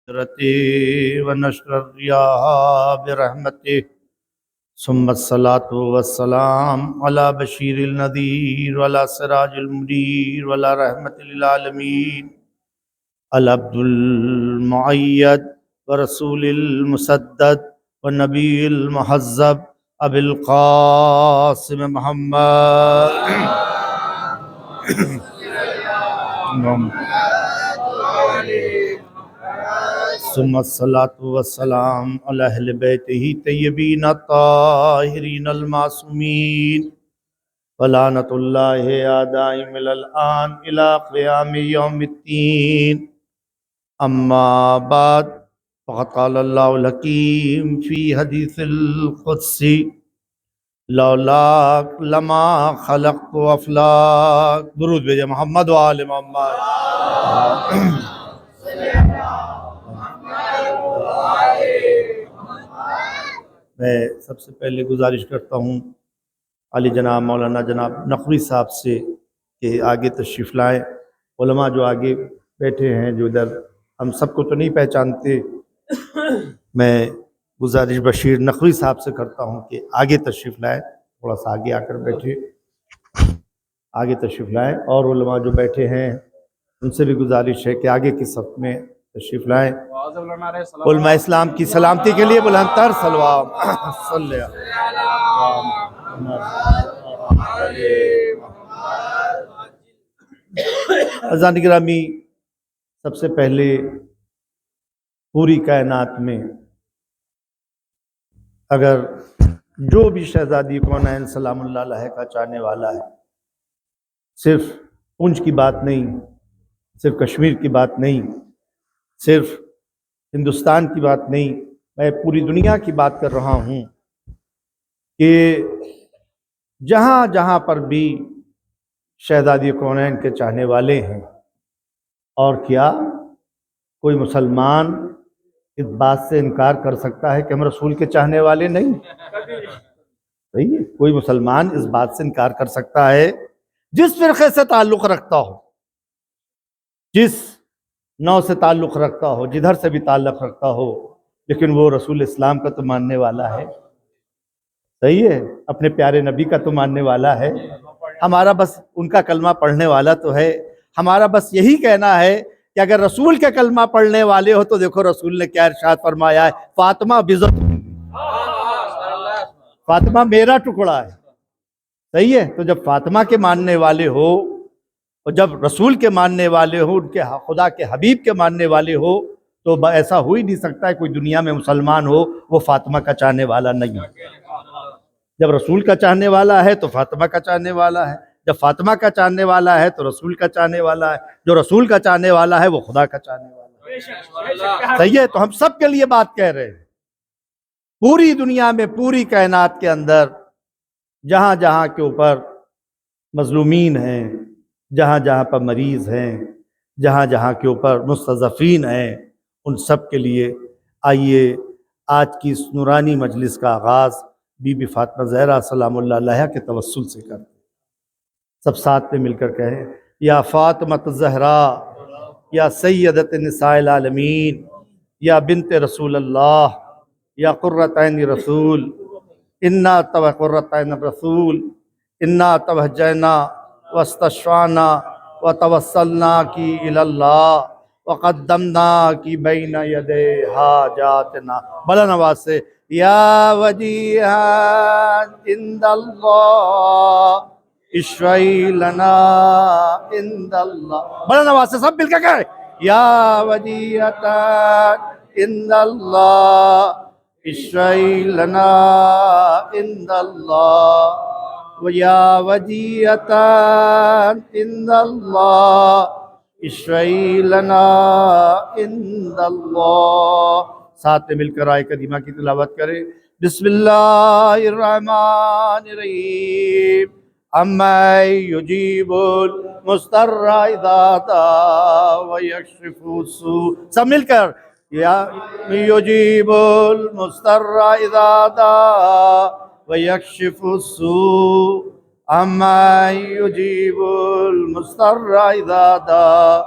ونشر الرياح برحمته ثم الصلاة والسلام على بشير النذير وعلى سراج المنير وعلى رحمة للعالمين العبد المؤيد ورسول المسدد والنبي المحذب أبي القاسم محمد ثم الصلاة والسلام على أهل بيته الطيبين الطاهرين المعصومين ولعنة الله دائم إلى الآن إلى قيام يوم الدين أما بعد فقد قال الله الحكيم في حديث القدسي لولاک لما خلقت افلاک. درود بھیجے محمد و آل محمد. میں سب سے پہلے گزارش کرتا ہوں علی جناب مولانا جناب نقوی صاحب سے کہ آگے تشریف لائیں. علماء جو آگے بیٹھے ہیں جو ادھر ہم سب کو تو نہیں پہچانتے، میں گزارش بشیر نقوی صاحب سے کرتا ہوں کہ آگے تشریف لائیں، تھوڑا سا آگے آ کر بیٹھے، آگے تشریف لائیں. اور علماء جو بیٹھے ہیں ان سے بھی گزارش ہے کہ آگے کی صف میں تشریف لائیں. علماء اسلام کی سلامتی کے لیے بلند تر صلوات صلی عزیزان گرامی، سب سے پہلے پوری کائنات میں اگر جو بھی شہزادی کونین سلام اللہ علیہ کا چاہنے والا ہے، صرف پونچھ کی بات نہیں، صرف کشمیر کی بات نہیں، صرف ہندوستان کی بات نہیں، میں پوری دنیا کی بات کر رہا ہوں کہ جہاں جہاں پر بھی شہزادی کونین کے چاہنے والے ہیں، اور کیا کوئی مسلمان اس بات سے انکار کر سکتا ہے کہ ہم رسول کے چاہنے والے نہیں؟ صحیح ہے، کوئی مسلمان اس بات سے انکار کر سکتا ہے جس فرقے سے تعلق رکھتا ہو، جس نو سے تعلق رکھتا ہو، جدھر سے بھی تعلق رکھتا ہو، لیکن وہ رسول اسلام کا تو ماننے والا ہے. صحیح ہے، اپنے پیارے نبی کا تو ماننے والا ہے. ہمارا بس ان کا کلمہ پڑھنے والا تو ہے. ہمارا بس یہی کہنا ہے کہ اگر رسول کے کلمہ پڑھنے والے ہو تو دیکھو رسول نے کیا ارشاد فرمایا ہے، فاطمہ بذت، فاطمہ میرا ٹکڑا ہے. صحیح ہے، تو جب فاطمہ کے ماننے والے ہو اور جب رسول کے ماننے والے ہو، ان کے خدا کے حبیب کے ماننے والے ہو، تو ایسا ہو ہی نہیں سکتا ہے کوئی دنیا میں مسلمان ہو وہ فاطمہ کا چاہنے والا نہیں. جب رسول کا چاہنے والا ہے تو فاطمہ کا چاہنے والا ہے، جب فاطمہ کا چاہنے والا ہے تو رسول کا چاہنے والا ہے، جو رسول کا چاہنے والا ہے وہ خدا کا چاہنے والا ہے. صحیح ہے، تو ہم سب کے لیے بات کہہ رہے ہیں. پوری دنیا میں، پوری کائنات کے اندر جہاں جہاں کے اوپر مظلومین ہیں، جہاں جہاں پر مریض ہیں، جہاں جہاں کے اوپر مستضعفین ہیں، ان سب کے لیے آئیے آج کی اس نورانی مجلس کا آغاز بی بی فاطمہ زہرا سلام اللہ علیہا کے توسل سے کرتے ہیں. سب ساتھ میں مل کر کہیں، یا فاطمہ الزہرا، یا سیدت نساء العالمین، یا بنت رسول اللہ، یا قرۃ عین رسول، انا تب قرۃ عین رسول، انا توجہنا واستشفعنا وتوسلنا کی الی اللہ وقدمنا کی بین یدی حاجاتنا. بلند آواز سے، یا وجیہا عند اللہ اشفعی لنا عند اللہ. بلند آواز سے سب مل کے کہیں، یا وجیہتا عند اللہ اشفعی لنا عند اللہ ویا وجیہتا عند اللہ اشفعی لنا عند اللہ. ساتھ میں مل کر آیے کریمہ کی تلاوت کریں. بسم اللہ الرحمن الرحیم. اَمَّن یُجِیبُ الْمُضْطَرَّ اِذَا دَعَاهُ وَیَکْشِفُ السُّوءَ. سب مل کر، یا یُجِیبُ الْمُضْطَرَّ اِذَا دَعَاهُ وَیَکْشِفُ السُّوءَ. اَمَّن یُجِیبُ الْمُضْطَرَّ اِذَا دَعَاهُ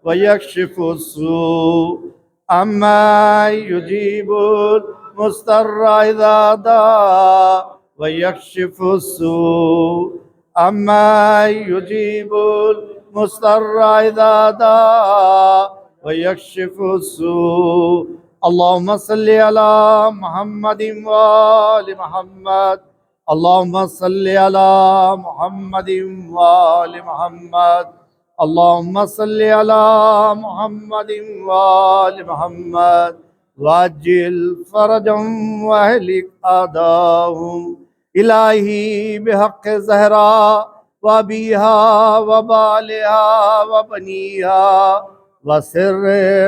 وَیَکْشِفُ السُّوءَ. أما يجيب المضطر إذا دعا ويكشف السوء أما يجيب المضطر إذا دعا ويكشف السوء اللهم صل على محمد وآل محمد اللهم صل على محمد وآل محمد اللهم صل على محمد وآل محمد واجل فرجهم واهلك أعداءهم إلهي بحق زهراء وأبيها وبالها وبنيها وسر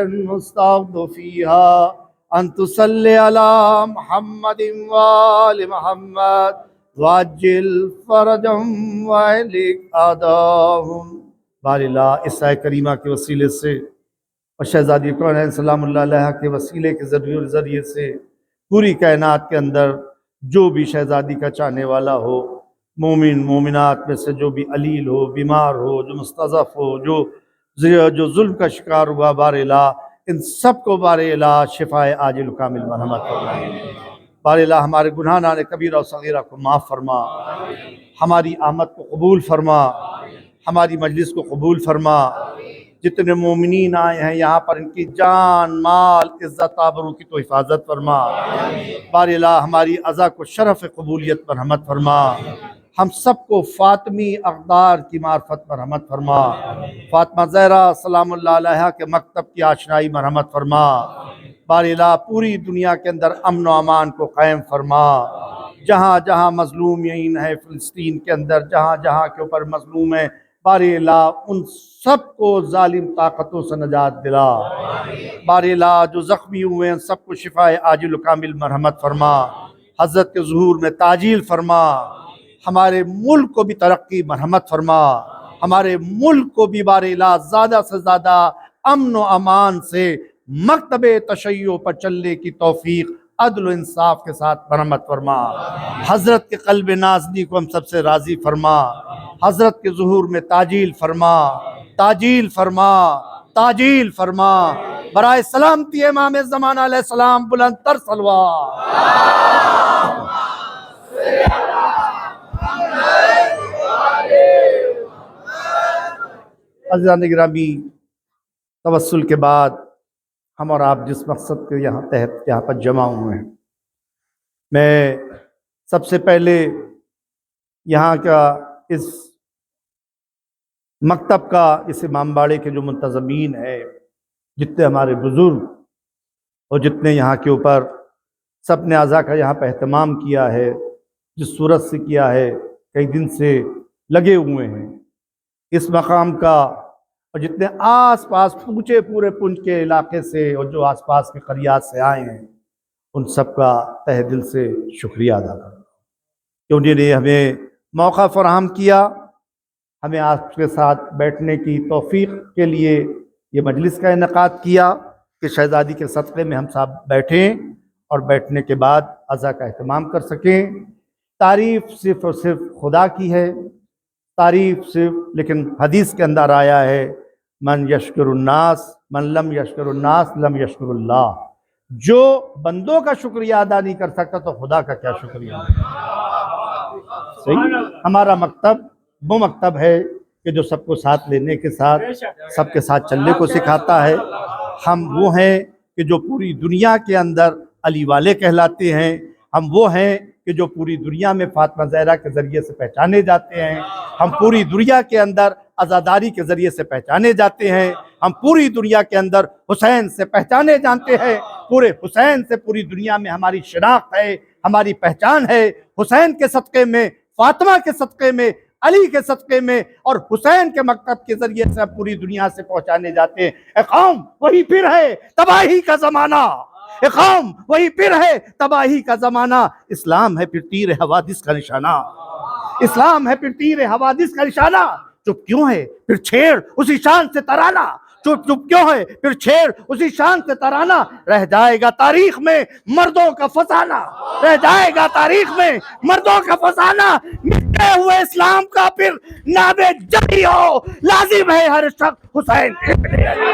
المستعد فيها أن تصلي على محمد وآل محمد واجل فرجهم واهلك أعداءهم بار اللہ اس آیت کریمہ کے وسیلے سے اور شہزادی کونین سلام اللہ علیہ کے وسیلے کے ذریعے سے پوری کائنات کے اندر جو بھی شہزادی کا چاہنے والا ہو، مومن مومنات میں سے جو بھی علیل ہو، بیمار ہو، جو مستضعف ہو، جو ظلم کا شکار ہوا، بار الہ ان سب کو بار الہ شفائے عاجل و کامل مرحمت فرما۔ بار الہ ہمارے گناہان کبیرہ و صغیرہ کو معاف فرما، ہماری آمد کو قبول فرما، ہماری مجلس کو قبول فرما۔ جتنے مومنین آئے ہیں یہاں پر ان کی جان مال عزت آبرو کی تو حفاظت فرما۔ بار الہ ہماری عزا کو شرف قبولیت پر مرحمت فرما۔ ہم سب کو فاطمی اقدار کی معرفت پر مرحمت فرما۔ فاطمہ زہرا سلام اللہ علیہ کے مکتب کی آشنائی مرحمت فرما۔ بار الہ پوری دنیا کے اندر امن و امان کو قائم فرما۔ جہاں جہاں مظلومین ہیں فلسطین کے اندر، جہاں جہاں کے اوپر مظلوم ہیں، بار الہ ان سب کو ظالم طاقتوں سے نجات دلا۔ بار الہ جو زخمی ہوئے ہیں سب کو شفائے عاجل و کامل مرحمت فرما۔ حضرت کے ظہور میں تعجیل فرما۔ ہمارے ملک کو بھی ترقی مرحمت فرما۔ ہمارے ملک کو بھی بار الہ زیادہ سے زیادہ امن و امان سے مکتب تشیع پر چلنے کی توفیق عدل و انصاف کے ساتھ مرحمت فرما۔ حضرت کے قلب نازنی کو ہم سب سے راضی فرما۔ حضرت کے ظہور میں تعجیل فرما، تعجیل فرما، تعجیل فرما۔ برائے سلامتی امام زمانہ علیہ السلام بلند تر صلوات۔ عزیزان گرامی، توسل کے بعد ہم اور آپ جس مقصد کے تحت یہاں پر جمع ہوئے ہیں، میں سب سے پہلے یہاں کا اس مکتب کا، اس امام باڑے کے جو منتظمین ہیں، جتنے ہمارے بزرگ اور جتنے یہاں کے اوپر سب نے اعضاء کا یہاں پہ اہتمام کیا ہے، جس صورت سے کیا ہے، کئی دن سے لگے ہوئے ہیں اس مقام کا، اور جتنے آس پاس پورے پنج کے علاقے سے اور جو آس پاس کے قریات سے آئے ہیں، ان سب کا تہ دل سے شکریہ ادا کرتا ہوں کہ انہوں نے ہمیں موقع فراہم کیا، ہمیں آپ کے ساتھ بیٹھنے کی توفیق کے لیے یہ مجلس کا انعقاد کیا کہ شہزادی کے صدقے میں ہم سب بیٹھیں اور بیٹھنے کے بعد عزا کا اہتمام کر سکیں۔ تعریف صرف اور صرف خدا کی ہے، تعریف صرف، لیکن حدیث کے اندر آیا ہے من یشکر الناس من لم یشکر الناس لم یشکر اللہ، جو بندوں کا شکریہ ادا نہیں کر سکتا تو خدا کا کیا شکریہ۔ صحیح، ہمارا مکتب وہ مکتب ہے کہ جو سب کو ساتھ لینے کے ساتھ، سب کے ساتھ چلنے کو سکھاتا ہے۔ ہم وہ ہیں کہ جو پوری دنیا کے اندر علی والے کہلاتے ہیں، ہم وہ ہیں کہ جو پوری دنیا میں فاطمہ زہرا کے ذریعے سے پہچانے جاتے ہیں، ہم پوری دنیا کے اندر عزاداری کے ذریعے سے پہچانے جاتے ہیں، ہم پوری دنیا کے اندر حسین سے پہچانے جانتے ہیں، پورے حسین سے پوری دنیا میں ہماری شناخت ہے، ہماری پہچان ہے۔ حسین کے صدقے میں، فاطمہ کے صدقے میں، علی کے صدقے میں اور حسین کے مکتب کے ذریعے سے پوری دنیا سے پہنچانے جاتے ہیں۔ اے قوم، وہی پھر ہے تباہی کا زمانہ، اے قوم وہی پھر ہے تباہی کا زمانہ۔ اسلام ہے پھر تیر حوادث کا نشانہ، اسلام ہے پھر تیر حوادث کا نشانہ۔ چپ کیوں ہے پھر چھیڑ اسی شان سے ترانہ، چپ کیوں ہے پھر چھیڑ اسی شان سے ترانہ۔ رہ جائے گا تاریخ میں مردوں کا فسانہ، رہ جائے گا تاریخ میں مردوں کا فسانہ۔ مٹے ہوئے اسلام کا پھر نام جری ہو، لازم ہے ہر شخص حسین ابن علی۔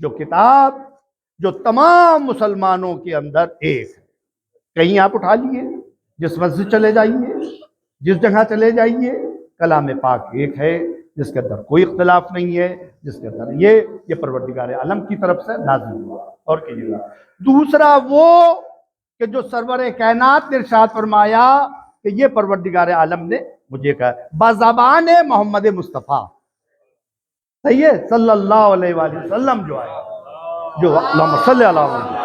جو کتاب جو تمام مسلمانوں کے اندر ایک ہے. کہیں آپ اٹھا لیے، جس مسجد چلے جائیے، جس جگہ چلے جائیے، کلام پاک ایک ہے جس کے اندر کوئی اختلاف نہیں ہے، جس کے اندر یہ پروردگار عالم کی طرف سے نازل ہوا. اور کہیے گا دوسرا وہ کہ جو سرور کائنات نے ارشاد فرمایا کہ یہ پروردگار عالم نے مجھے کہا بزبان محمد مصطفیٰ، صحیح ہے، صلی اللہ علیہ وآلہ وسلم جو آیا، جو اللہم صلی اللہ علیہ وسلم،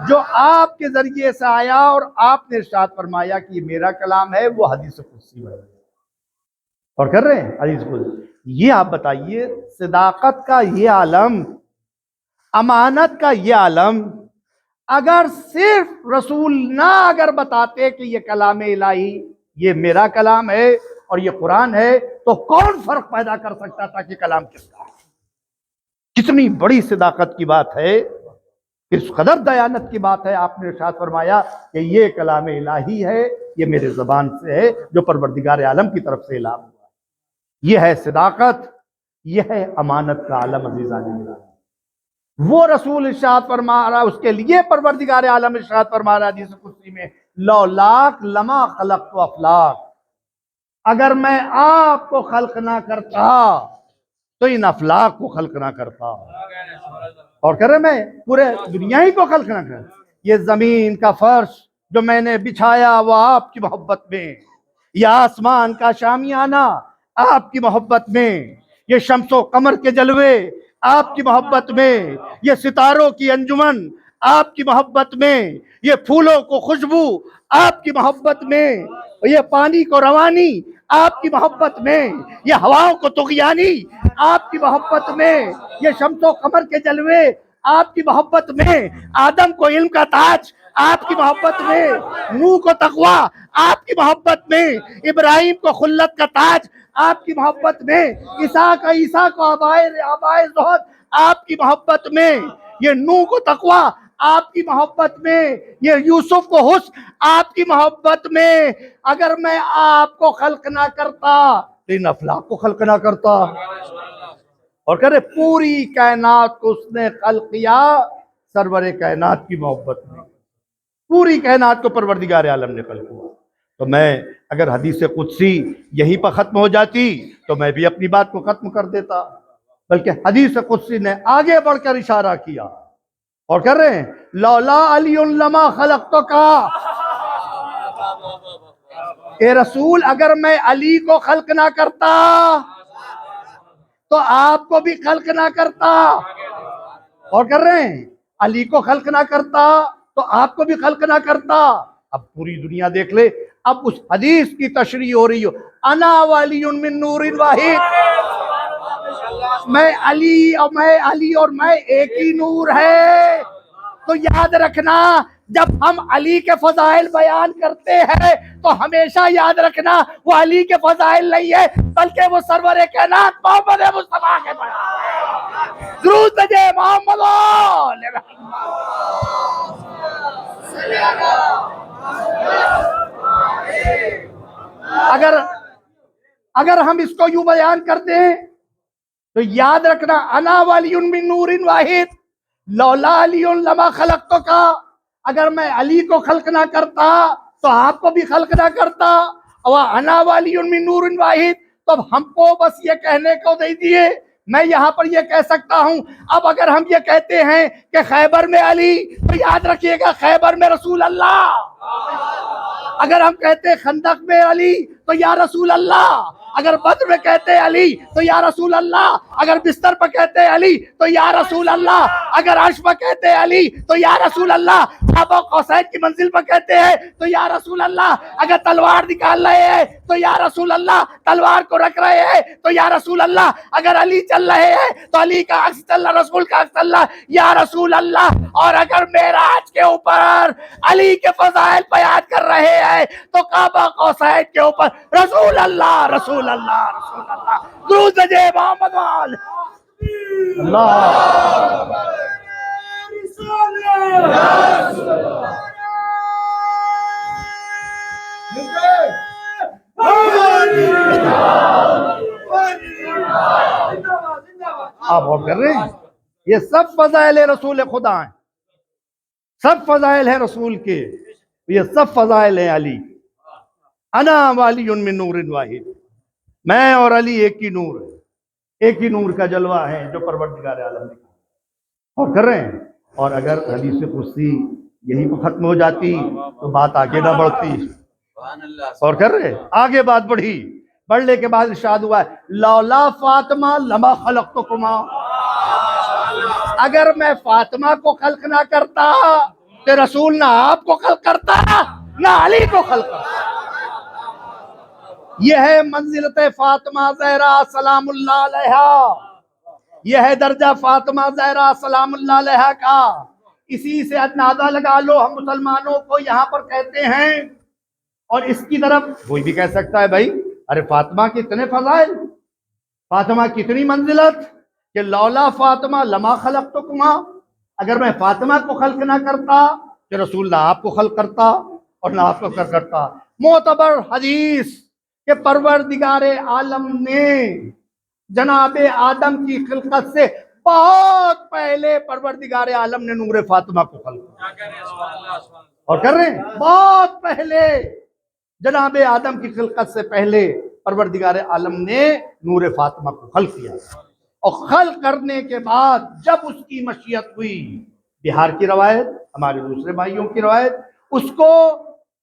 جو آپ کے ذریعے سے آیا اور آپ نے ارشاد فرمایا کہ یہ میرا کلام ہے، وہ حدیث قدسی میں اور کر رہے ہیں حدیث قدسی. یہ آپ بتائیے صداقت کا یہ عالم، امانت کا یہ عالم، اگر صرف رسول نہ اگر بتاتے کہ یہ کلام الہی، یہ میرا کلام ہے اور یہ قرآن ہے، تو کون فرق پیدا کر سکتا تھا کہ کلام کس کا ہے؟ کتنی بڑی صداقت کی بات ہے، اس قدر دیانت کی بات ہے. آپ نے ارشاد فرمایا کہ یہ کلام الہی ہے، یہ میرے زبان سے ہے جو پروردگار عالم کی طرف سے اعلان ہوا. یہ ہے صداقت، یہ ہے امانت کا عالم. عزیزان، وہ رسول ارشاد فرما رہا، اس کے لیے پروردگار عالم ارشاد فرما رہا حدیث قدسی میں لولاک لما خلقت افلاک، اگر میں آپ کو خلق نہ کرتا تو ان افلاک کو خلق نہ کرتا. اور کر رہے میں پورے دنیا ہی کو خلق نہ کرتا. یہ زمین کا فرش جو میں نے بچھایا وہ آپ کی محبت میں، یہ آسمان کا شامیانہ آپ کی محبت میں، یہ شمس و قمر کے جلوے آپ کی محبت میں، یہ ستاروں کی انجمن آپ کی محبت میں، یہ پھولوں کو خوشبو آپ کی محبت میں، یہ پانی کو روانی آپ کی محبت میں، یہ ہواؤں کو طغیانی آپ کی محبت میں، یہ شمس و قمر کے جلوے آپ کی محبت میں، آدم کو علم کا تاج آپ کی محبت میں، نوح کو تقوی آپ کی محبت میں، ابراہیم کو خلت کا تاج آپ کی محبت میں، عیسیٰ کو آبائے زہد آپ کی محبت میں، یہ نوح کو تقوی آپ کی محبت میں، یہ یوسف کو حسن آپ کی محبت میں. اگر میں آپ کو خلق نہ کرتا تو ان افلاک کو خلق نہ کرتا. اور کہہ رہے پوری کائنات کو اس نے خلق کیا سرور کائنات کی محبت میں، پوری کائنات کو پروردگار عالم نے خلق کیا. تو میں اگر حدیث قدسی یہیں پر ختم ہو جاتی تو میں بھی اپنی بات کو ختم کر دیتا، بلکہ حدیث قدسی نے آگے بڑھ کر اشارہ کیا اور کر رہے ہیں لولا علی لما خلقتک، اے رسول اگر میں علی کو خلق نہ کرتا تو آپ کو بھی خلق نہ کرتا. اور کر رہے ہیں علی کو خلق نہ کرتا تو آپ کو بھی خلق نہ کرتا. اب پوری دنیا دیکھ لے، اب اس حدیث کی تشریح ہو رہی ہو، انا ولی من نور واحد، میں علی اور میں ایک ہی نور ہے. تو یاد رکھنا جب ہم علی کے فضائل بیان کرتے ہیں تو ہمیشہ یاد رکھنا وہ علی کے فضائل نہیں ہے بلکہ وہ سرور کائنات محمد مصطفیٰ کے فضائل. درود بھیجے محمد اگر ہم اس کو یوں بیان کرتے ہیں تو یاد رکھنا انا ولی من نور واحد لولا علی لما خلقتک، اگر میں علی کو خلق نہ کرتا تو آپ کو بھی خلق نہ کرتا. انا ولی من نور واحد، تو اب ہم کو بس یہ کہنے کو دے دیے. میں یہاں پر یہ کہہ سکتا ہوں اب اگر ہم یہ کہتے ہیں کہ خیبر میں علی تو یاد رکھیے گا خیبر میں رسول اللہ. اگر ہم کہتے ہیں خندق میں علی تو یا رسول اللہ، اگر بدر میں کہتے علی تو یا رسول اللہ، اگر بستر پر کہتے علی تو یا رسول اللہ، اگر عرش پر کہتے علی تو یا رسول اللہ، ابو قوسین کی منزل پر کہتے ہیں تو یا رسول اللہ، اگر تلوار نکال رہے ہیں تو یا رسول اللہ، تلوار کو رکھ رہے ہیں تو یا رسول اللہ، اگر علی چل رہے ہیں تو علی کا عکس چل رہا، رسول کا عکس چل رہا یا رسول اللہ. اور اگر معراج کے اوپر علی کے فضائل بیان کر رہے ہیں تو کعبہ قوسین کے اوپر رسول اللہ رسول اللہ رسول اللہ. درود بھیجے محمد وال اللہ. آپ غور کر رہے ہیں؟ یہ سب فضائل رسول خدا ہیں، سب فضائل ہیں رسول کے، یہ سب فضائل ہیں علی۔ انا والی من نور واحد، میں اور علی ایک ہی نور ہے، ایک ہی نور کا جلوہ ہے جو پروردگار عالم نے کہا۔ اور کر رہے ہیں، اور اگر حدیث قدسی یہیں پہ ختم ہو جاتی تو بات آگے نہ بڑھتی۔ اور کر رہے ہیں، آگے بات بڑھی، بڑھنے کے بعد ارشاد ہوا ہے لولا فاطمہ لما خلقتکما، اگر میں فاطمہ کو خلق نہ کرتا تو رسول نہ آپ کو خلق کرتا نہ علی کو خلق کرتا۔ یہ ہے منزلت فاطمہ زہرا سلام اللہ علیہا، یہ ہے درجہ فاطمہ زہرا سلام اللہ علیہا کا۔ اسی سے اندازہ لگا لو ہم مسلمانوں کو یہاں پر کہتے ہیں، اور اس کی طرف کوئی بھی کہہ سکتا ہے بھائی ارے فاطمہ کی اتنے فضائل، فاطمہ کی اتنی منزلت کہ لولا فاطمہ لما خلقتکما، اگر میں فاطمہ کو خلق نہ کرتا کہ رسول نہ آپ کو خلق کرتا اور نہ آپ کو خلق کرتا۔ معتبر حدیث کہ پروردگار عالم نے جناب آدم کی خلقت سے بہت پہلے پروردگار عالم نے نور فاطمہ کو خلق کیا۔ اور کر رہے ہیں، بہت پہلے جناب آدم کی خلقت سے پہلے پروردگار عالم نے نور فاطمہ کو خلق کیا، اور خلق کرنے کے بعد جب اس کی مشیت ہوئی، بہار کی روایت، ہمارے دوسرے بھائیوں کی روایت، اس کو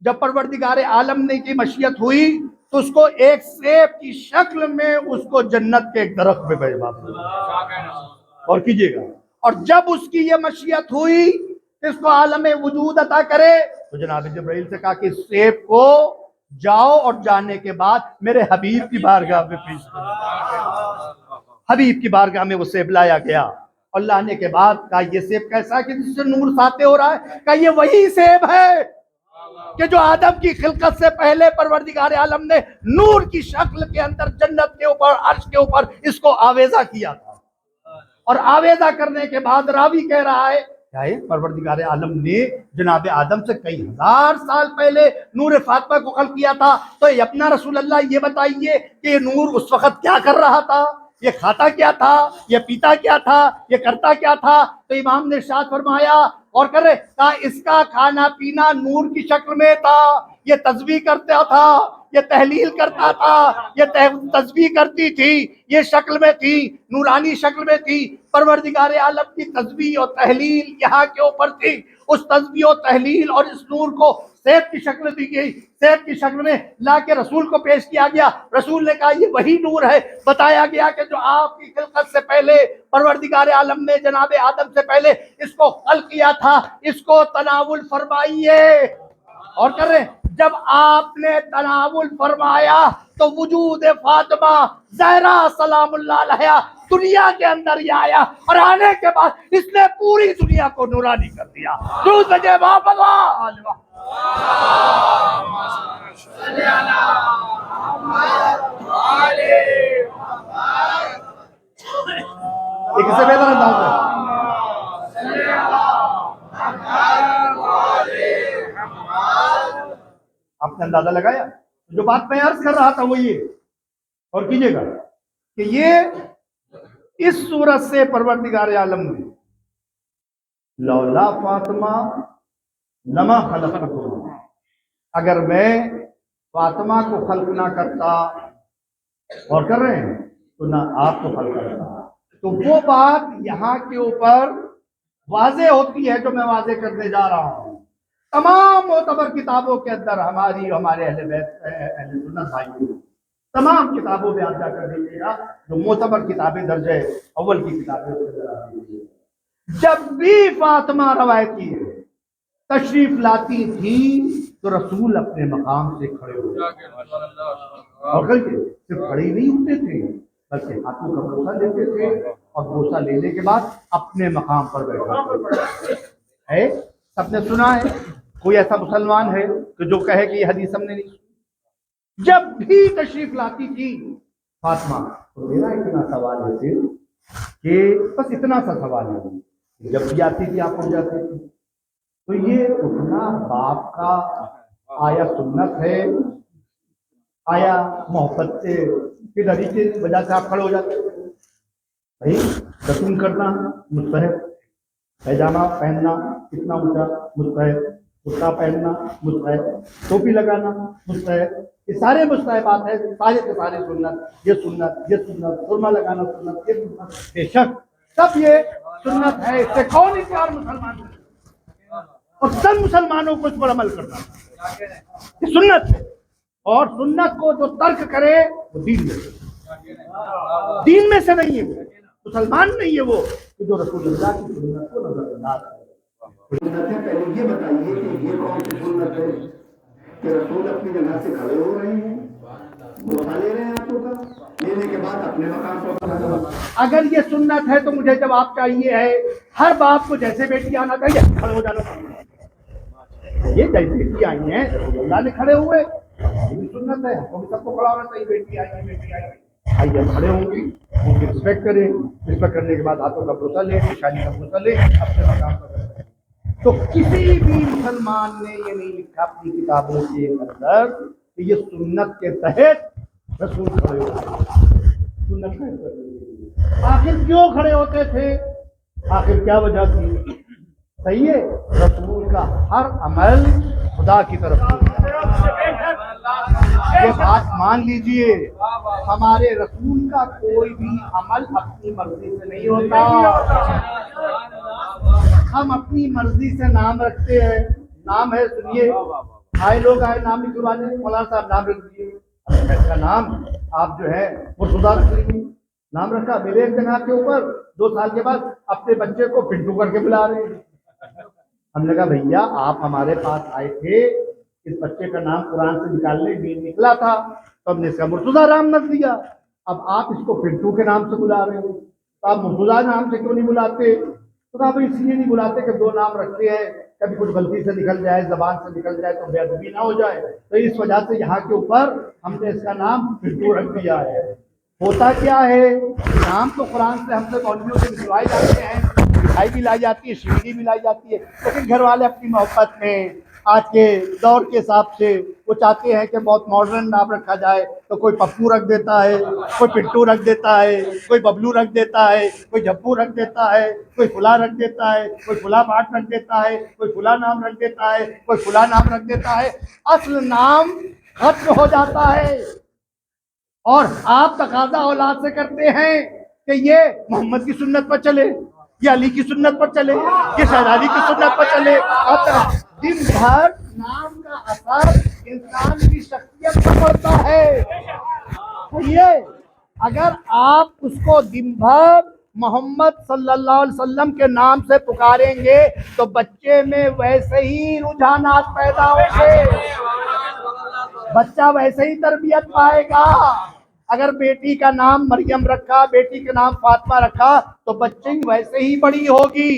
جب پروردگار عالم نے کی مشیت ہوئی تو اس کو ایک سیب کی شکل میں اس کو جنت کے ایک درخت پہ بھیجا۔ اور کیجئے گا، اور جب اس کی یہ مشیت ہوئی اس کو عالم وجود عطا کرے تو جناب جبرائیل سے کہا کہ اس سیب کو جاؤ اور جانے کے بعد میرے حبیب کی بارگاہ میں پیش کرو۔ حبیب کی بارگاہ میں وہ سیب لایا گیا، اور لانے کے بعد کہا یہ سیب کیسا ہے کہ جس سے نور ساطع ہو رہا ہے؟ کہا یہ وہی سیب ہے کہ جو آدم کی خلقت سے پہلے پروردگار عالم نے نور کی شکل کے اندر جنت کے اوپر عرش کے اوپر اس کو آویزہ کیا تھا۔ اور آویزہ کرنے کے بعد راوی کہہ رہا ہے پروردگار عالم نے جناب آدم سے کئی ہزار سال پہلے نور فاطمہ کو خلق کیا تھا، تو اپنا رسول اللہ یہ بتائیے کہ یہ نور اس وقت کیا کر رہا تھا، یہ کھاتا کیا تھا، یہ پیتا کیا تھا، یہ کرتا کیا تھا؟ تو امام نے ارشاد فرمایا اور کرے کہا اس کا کھانا پینا نور کی شکل میں تھا، یہ تسبیح کرتا تھا، یہ تحلیل کرتا تھا، یہ تسبیح کرتی تھی، یہ شکل میں تھی، نورانی شکل میں تھی۔ پروردگار عالم کی تسبیح اور تحلیل یہاں کے اوپر تھی، اس تسبیح و تحلیل اور اس نور کو سیب کی شکل دی گئی، سیب کی شکل میں لا کے رسول کو پیش کیا گیا۔ رسول نے کہا یہ وہی نور ہے، بتایا گیا کہ جو آپ کی خلقت سے پہلے پروردگار عالم نے جناب آدم سے پہلے اس کو خلق کیا تھا، اس کو تناول فرمائیے۔ اور کر رہے ہیں، جب آپ نے تناول فرمایا تو وجود فاطمہ زہرا سلام اللہ علیہا دنیا کے اندر یہ آیا، اور آنے کے بعد اس نے پوری دنیا کو نورانی کر دیا۔ درود بھیجے محمد ایک سے بہتر انداز ہے۔ آپ نے اندازہ لگایا؟ جو بات میں عرض کر رہا تھا وہ یہ، اور کیجئے گا کہ یہ اس صورت سے پروردگار عالم نے لولا فاطمہ لما خلقتکم، اگر میں فاطمہ کو خلق نہ کرتا، اور کر رہے ہیں تو نہ آپ کو خلق کرتا۔ تو وہ بات یہاں کے اوپر واضح ہوتی ہے جو میں واضح کرنے جا رہا ہوں۔ تمام معتبر کتابوں کے اندر ہماری ہمارے اہل بیت اہل سنت بھائیوں تمام کتابوں میں آپ جا کر دیکھیے گا، جو معتبر کتابیں درجہ اول کی کتابیں اس کے اندر آتی ہیں، جب بھی فاطمہ روایتی ہے تشریف لاتی تھی تو رسول اپنے مقام سے کھڑے ہوتے، اور صرف کھڑے ہی نہیں ہوتے تھے بلکہ ہاتھوں کا بوسہ لیتے تھے، اور بوسہ لینے کے بعد اپنے مقام پر بیٹھا ہے۔ سب نے سنا ہے، کوئی ایسا مسلمان ہے کہ جو کہے کہ یہ حدیث ہم نے نہیں سنی؟ جب بھی تشریف لاتی تھی فاطمہ، تو میرا اتنا سوال ہے صرف کہ بس اتنا سا سوال ہے، جب بھی آتی تھی آپ اٹھ جاتے تھے، تو یہ اٹھنا باپ کا آیا سنت ہے، آیا محبت سے پھر ابھی کی وجہ سے آپ کھڑے ہو جاتے ہیں. بھائی دفن کرنا مستحب، پیجامہ پہننا اتنا اونچا مستحب، کرتا پہننا مستحب، ٹوپی لگانا مستحب، یہ سارے مستحبات ہیں، سارے کے سارے سنت، یہ سنت، یہ سنت، سرما لگانا سنت، یہ سنت، بے شک سب یہ سنت ہے. اس سے کون انکار مسلمان ہے؟ اور سب مسلمانوں کو اس پر عمل کرنا یہ سنت ہے. اور سنت کو جو ترک کرے وہ دین میں سے نہیں ہے، وہ مسلمان نہیں ہے، وہ کہ جو رسول اللہ کی سنت کو نظر انداز ہے. پہلے یہ بتائیے کہ یہ کون سی سنت ہے کہ رسول اپنی جگہ سے کھڑے ہو رہے ہیں، بوسہ لے رہے ہیں ہاتھوں کا، لینے کے بعد اپنے مقام پر. اگر یہ سنت ہے تو مجھے جواب چاہیے ہے ہر باپ کو جیسے بیٹی آنا چاہیے کھڑے ہو جانا چاہیے. یہ جیسے بیٹی آئی ہیں رسول اللہ نے کھڑے ہوئے، یہ بھی سنت ہے، ہم سب کو کھڑا ہونا چاہیے. بیٹی آئی ہے، بیٹی آئی ہے، آئیے کھڑے ہوں گی، ان کی رسپیکٹ کریں، رسپیکٹ کرنے کے بعد ہاتھوں کا بوسہ لیں، نشانی کا بوسہ لیں، اپنے مقام پر رکھیں. تو کسی بھی مسلمان نے یہ نہیں لکھا اپنی کتابوں کے اندر کہ یہ سنت کے تحت رسول کھڑے ہوتے. سنت میں آخر کیوں کھڑے ہوتے تھے؟ آخر کیا وجہ تھی؟ صحیح ہے، رسول کا ہر عمل خدا کی طرف سے. یہ بات مان لیجئے، ہمارے رسول کا کوئی بھی عمل اپنی مرضی سے نہیں ہوتا. ہم اپنی مرضی سے نام رکھتے ہیں. نام ہے، سنیے، آئے لوگ آئے نام لکھوا دیں، مولانا صاحب نام رکھ دیجیے. کا نام آپ جو ہے وہ خدا رکھ لیجیے. نام رکھا، میرے ایک جگہ کے اوپر 2 سال کے بعد اپنے بچے کو پنٹو کر کے بلا رہے ہیں. ہم نے کہا بھیا آپ ہمارے پاس آئے تھے، اس بچے کا نام قرآن سے نکالنے بھی نکلا تھا تو ہم نے اس کا مرتضیٰ رام رکھ دیا. اب آپ اس کو پنٹو کے نام سے بلا رہے ہیں، تو آپ مرتضیٰ نام سے کیوں نہیں بلاتے؟ تو کہا بھائی اس لیے نہیں بلاتے کہ 2 نام رکھتے ہیں، کبھی کچھ غلطی سے نکل جائے، زبان سے نکل جائے تو بے ادبی نہ ہو جائے، تو اس وجہ سے یہاں کے اوپر ہم نے اس کا نام پنٹو رکھ دیا ہے. ہوتا کیا ہے، نام تو قرآن سے ہم سے مولویوں سے لکھوائے جاتے ہیں، مٹھائی بھی لائی جاتی ہے، شیرینی بھی لائی جاتی ہے، لیکن گھر والے اپنی محبت میں آج کے دور کے حساب سے وہ چاہتے ہیں کہ بہت ماڈرن نام رکھا جائے، تو کوئی پپو رکھ دیتا ہے، کوئی پنٹو رکھ دیتا ہے، کوئی ببلو رکھ دیتا ہے، کوئی جھپو رکھ دیتا ہے، کوئی فلاں رکھ دیتا ہے، کوئی فلاں باٹ رکھ دیتا ہے، کوئی فلاں نام رکھ دیتا ہے، کوئی فلاں نام رکھ دیتا ہے. اصل نام ختم ہو جاتا ہے. اور آپ تقاضا اولاد سے کرتے ہیں کہ یہ محمد کی سنت پر چلے، یہ علی کی سنت پر چلے، یہ شہزادی کی سنت پر چلے. دن بھر نام کا اثر انسان کی شخصیت پر پڑتا ہے. اگر آپ اس کو دن بھر محمد صلی اللہ علیہ وسلم کے نام سے پکاریں گے تو بچے میں ویسے ہی رجحانات پیدا ہوں گے، بچہ ویسے ہی تربیت پائے گا. اگر بیٹی کا نام مریم رکھا، بیٹی کا نام فاطمہ رکھا تو بچے ویسے ہی بڑی ہوگی،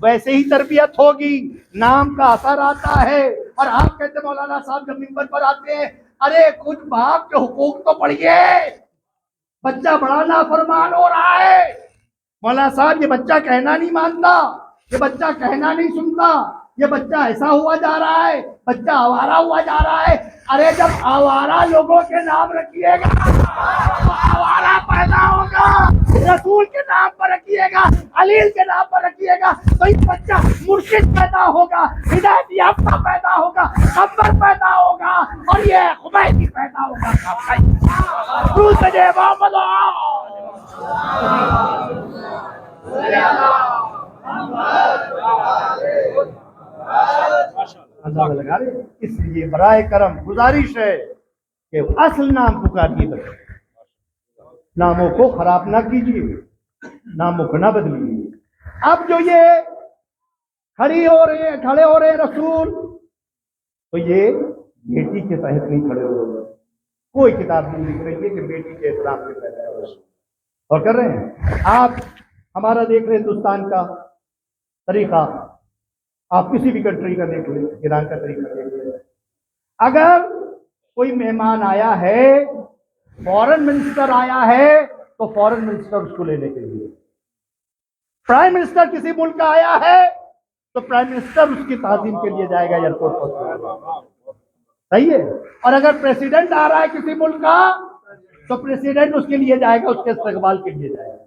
ویسے ہی تربیت ہوگی. نام کا اثر آتا ہے. اور آپ کہتے ہیں مولانا صاحب جب منبر پر آتے ہیں، ارے کچھ باپ کے حقوق تو پڑھیے، بچہ بڑا نافرمان ہو رہا ہے. مولانا صاحب یہ بچہ کہنا نہیں مانتا، یہ بچہ کہنا نہیں سنتا، یہ بچہ ایسا ہوا جا رہا ہے، بچہ آوارہ ہوا جا رہا ہے. ارے جب آوارہ لوگوں کے نام رکھیے گا تو آوارہ پیدا ہوگا. رسول کے نام پر رکھیے گا، علی کے نام پر رکھیے گا تو اس بچہ مرشد پیدا ہوگا، ہدایت یافتہ پیدا ہوگا، خبر پیدا ہوگا، اور یہ خمینی پیدا ہوگا. اندازہ لگا رہے. اس لیے برائے کرم گزارش ہے کہ اصل نام پکاریے، بچے ناموں کو خراب نہ کیجیے، ناموں کو نہ بدلیے. اب جو یہ کھڑے ہو رہے ہیں رسول، تو یہ بیٹی کے تحت نہیں کھڑے ہو رہے. کوئی کتاب نہیں لکھ رہی ہے کہ بیٹی کے احترام کے تحت اور کر رہے ہیں. آپ ہمارا دیکھ رہے ہندوستان کا طریقہ، آپ کسی بھی کنٹری کا دیکھ لیں، ایران کا طریقہ دیکھ لیں. اگر کوئی مہمان آیا ہے، فورن منسٹر آیا ہے تو فورن منسٹر اس کو لینے کے لیے، پرائم منسٹر کسی ملک کا آیا ہے تو پرائم منسٹر اس کی تعظیم کے لیے جائے گا ایئرپورٹ پر. صحیح ہے. اور اگر پریسیڈنٹ آ رہا ہے کسی ملک کا تو پریسیڈنٹ اس کے لیے جائے گا, اس کے استقبال کے لیے جائے گا.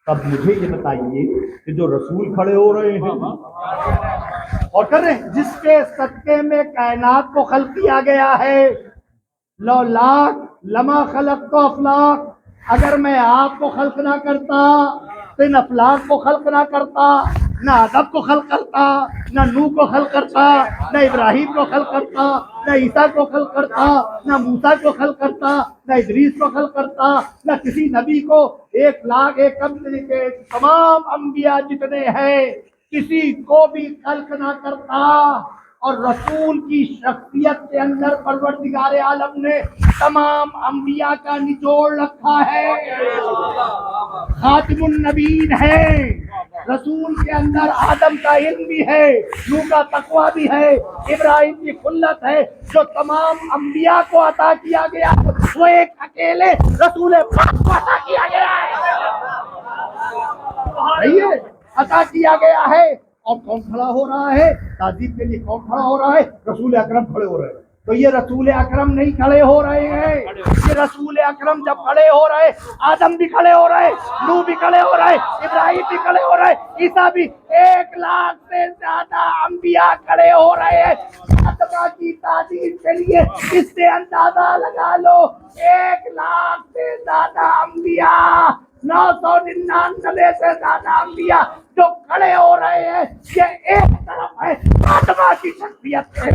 تب مجھے یہ بتائیے کہ جو رسول کھڑے ہو رہے ہیں اور کر رہے ہیں, جس کے صدقے میں کائنات کو خلق کیا گیا ہے, لو لاکھ لما خلق تو افلاق, اگر میں آپ کو خلق نہ کرتا تو ان افلاق کو خلق نہ کرتا, نہ آدم کو خلق کرتا, نہ نوح کو خلق کرتا, نہ ابراہیم کو خلق کرتا, نہ عیسیٰ کو خلق کرتا, نہ موسیٰ کو خلق کرتا, نہ ادریس کو خلق کرتا, نہ کسی نبی کو 1,00,000 کم کے تمام انبیاء جتنے ہیں کسی کو بھی خلق نہ کرتا. اور رسول کی شخصیت کے اندر پروردگار عالم نے تمام انبیاء کا نچوڑ رکھا ہے. خاتم النبیین ہے رسول کے اندر, آدم کا علم بھی ہے, نوح کا تقویٰ بھی ہے, ابراہیم کی خلت ہے. جو تمام انبیاء کو عطا کیا گیا وہ ایک اکیلے رسول پاک کو عطا کیا گیا ہے, عطا کیا گیا ہے. اور کون کھڑا ہو رہا ہے تعظیم کے لیے؟ کون کھڑا ہو رہا ہے؟ رسول اکرم کھڑے ہو رہے ہیں. تو یہ رسول اکرم نہیں کھڑے ہو رہے ہیں, یہ رسول اکرم جب کھڑے ہو رہے, آدم بھی کھڑے ہو رہے, نوح بھی کھڑے ہو رہے, ابراہیم بھی کھڑے ہو رہے, عیسیٰ بھی, 1,00,000 سے زیادہ انبیاء کھڑے ہو رہے ہیں فاطمہ کی تعظیم کے لیے. اس سے اندازہ لگا لو 1,00,000 سے زیادہ انبیاء, 999 سے زیادہ انبیاء جو کھڑے ہو رہے ہیں, یہ ایک طرف ہے فاطمہ کی شخصیت سے.